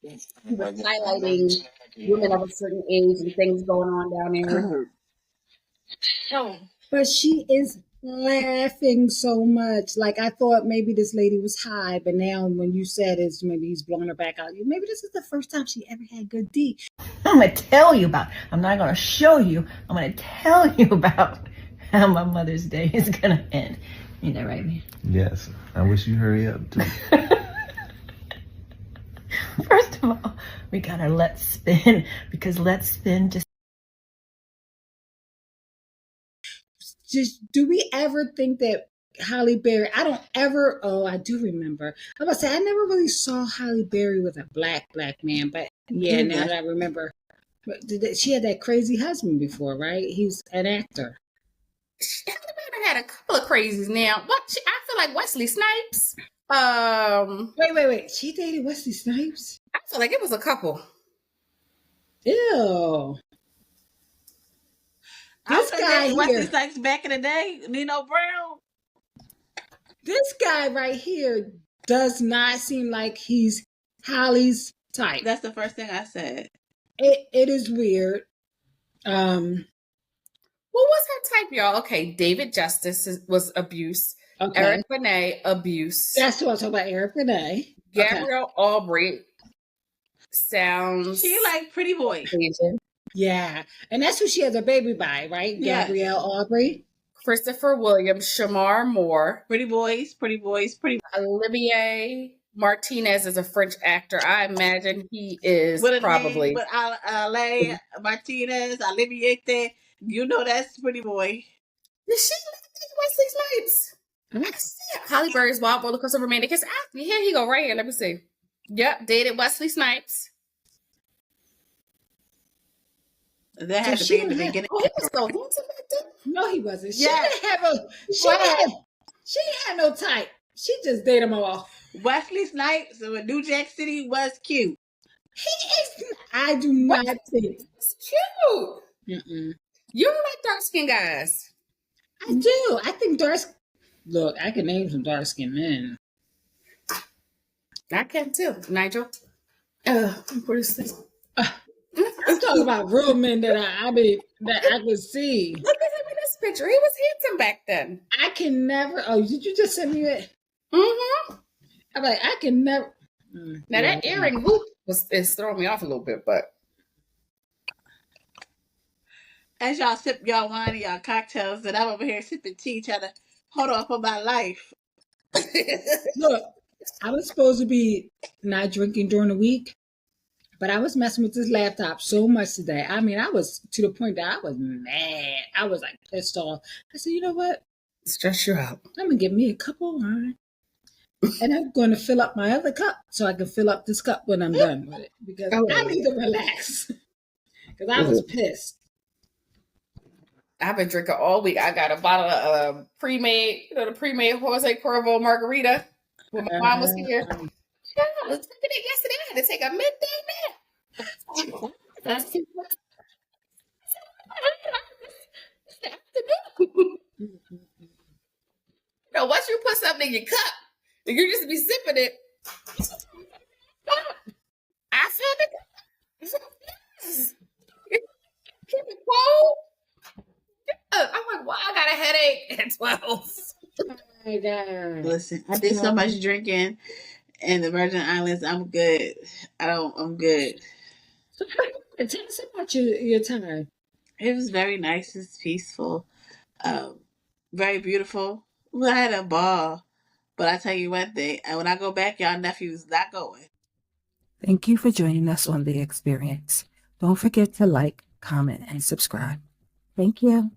[SPEAKER 2] she was highlighting women of a certain age and things going on down there.
[SPEAKER 5] No.
[SPEAKER 4] But she is laughing so much. Like, I thought maybe this lady was high, but now when you said it's maybe he's blowing her back out, maybe this is the first time she ever had good D.
[SPEAKER 6] I'm going to tell you about, I'm not going to show you, I'm going to tell you about how my Mother's Day is going to end. Ain't that right, man?
[SPEAKER 7] Yes. I wish you hurry up, too.
[SPEAKER 6] First of all, we got our Let's Spin, because Let's Spin just
[SPEAKER 4] Do we ever think that Halle Berry, I do remember. I was say I never really saw Halle Berry with a black man, but yeah, now that I remember. But she had that crazy husband before, right? He's an actor.
[SPEAKER 2] Halle Berry had a couple of crazies now. But I feel like Wesley Snipes.
[SPEAKER 4] Wait. She dated Wesley Snipes?
[SPEAKER 2] I feel like it was a couple.
[SPEAKER 4] Ew. This guy here.
[SPEAKER 3] Wesley Snipes back in the day, Nino Brown.
[SPEAKER 4] This guy right here does not seem like he's Halle's type.
[SPEAKER 3] That's the first thing I said.
[SPEAKER 4] It is weird.
[SPEAKER 2] What was her type, y'all? Okay, David Justice was abuse.
[SPEAKER 4] Okay.
[SPEAKER 2] Eric Benet, abuse.
[SPEAKER 4] That's what I was talking about, Eric Benet.
[SPEAKER 2] Gabrielle Aubrey sounds.
[SPEAKER 3] She like Pretty Boy.
[SPEAKER 2] Asian.
[SPEAKER 4] Yeah. And that's who she has a baby by, right?
[SPEAKER 3] Yes.
[SPEAKER 4] Gabrielle Aubrey.
[SPEAKER 2] Christopher Williams, Shamar Moore,
[SPEAKER 3] Pretty Boys.
[SPEAKER 2] Olivier Martinez is a French actor. I imagine he is probably.
[SPEAKER 3] But Ale Martinez, Olivier, you know that's Pretty Boy.
[SPEAKER 2] Did she Wesley Snipes? I see it. Halle Berry's Wild Roller Coaster Romantic. Here he go, right here. Let me see. Yep, dated Wesley Snipes.
[SPEAKER 3] That had to be in the beginning.
[SPEAKER 2] Oh, he was so handsome back then.
[SPEAKER 4] No, he wasn't. She
[SPEAKER 3] Yeah.
[SPEAKER 4] didn't have she had no type. She just dated them all.
[SPEAKER 3] Wesley Snipes in New Jack City was cute.
[SPEAKER 4] He is. I do not think.
[SPEAKER 2] It's cute.
[SPEAKER 4] Mm-mm.
[SPEAKER 2] You don't like dark skinned guys.
[SPEAKER 4] I do. I think Look, I can name some dark skinned men.
[SPEAKER 2] I can too, Nigel. What is this?
[SPEAKER 4] I'm talking about real men that I could see.
[SPEAKER 2] Look at him in this picture. He was handsome back then.
[SPEAKER 4] I can never. Oh, did you just send me that?
[SPEAKER 2] Mm-hmm.
[SPEAKER 4] I'm like, I can never.
[SPEAKER 2] Now that earring hoop is throwing me off a little bit, but
[SPEAKER 3] As y'all sip y'all wine and y'all cocktails, and I'm over here sipping tea, trying to hold on for my life.
[SPEAKER 4] Look, I was supposed to be not drinking during the week, but I was messing with this laptop so much today. I mean, I was to the point that I was mad. I was like pissed off. I said, you know what?
[SPEAKER 2] stress you out.
[SPEAKER 4] I'm going to get me a cup of wine. And I'm going to fill up my other cup so I can fill up this cup when I'm done with it. Because I need to relax. Because I was pissed.
[SPEAKER 2] I've been drinking all week. I got a bottle of pre-made, the pre-made Jose Cuervo margarita when my mom was here. Yeah, I was drinking it yesterday. I had to take a midday nap. That's too much. Once you put something in your cup, you just be sipping it. I feel it. Keep it cold. I'm like, well, I got a headache at 12.
[SPEAKER 4] Oh my God.
[SPEAKER 3] Listen, I did so much drinking in the Virgin Islands. I'm good. I'm good.
[SPEAKER 4] So tell us about your time.
[SPEAKER 3] It was very nice. It's peaceful. Very beautiful. Well, I had a ball. But I tell you one thing, and when I go back, y'all nephew's not going.
[SPEAKER 1] Thank you for joining us on The Experience. Don't forget to like, comment, and subscribe. Thank you.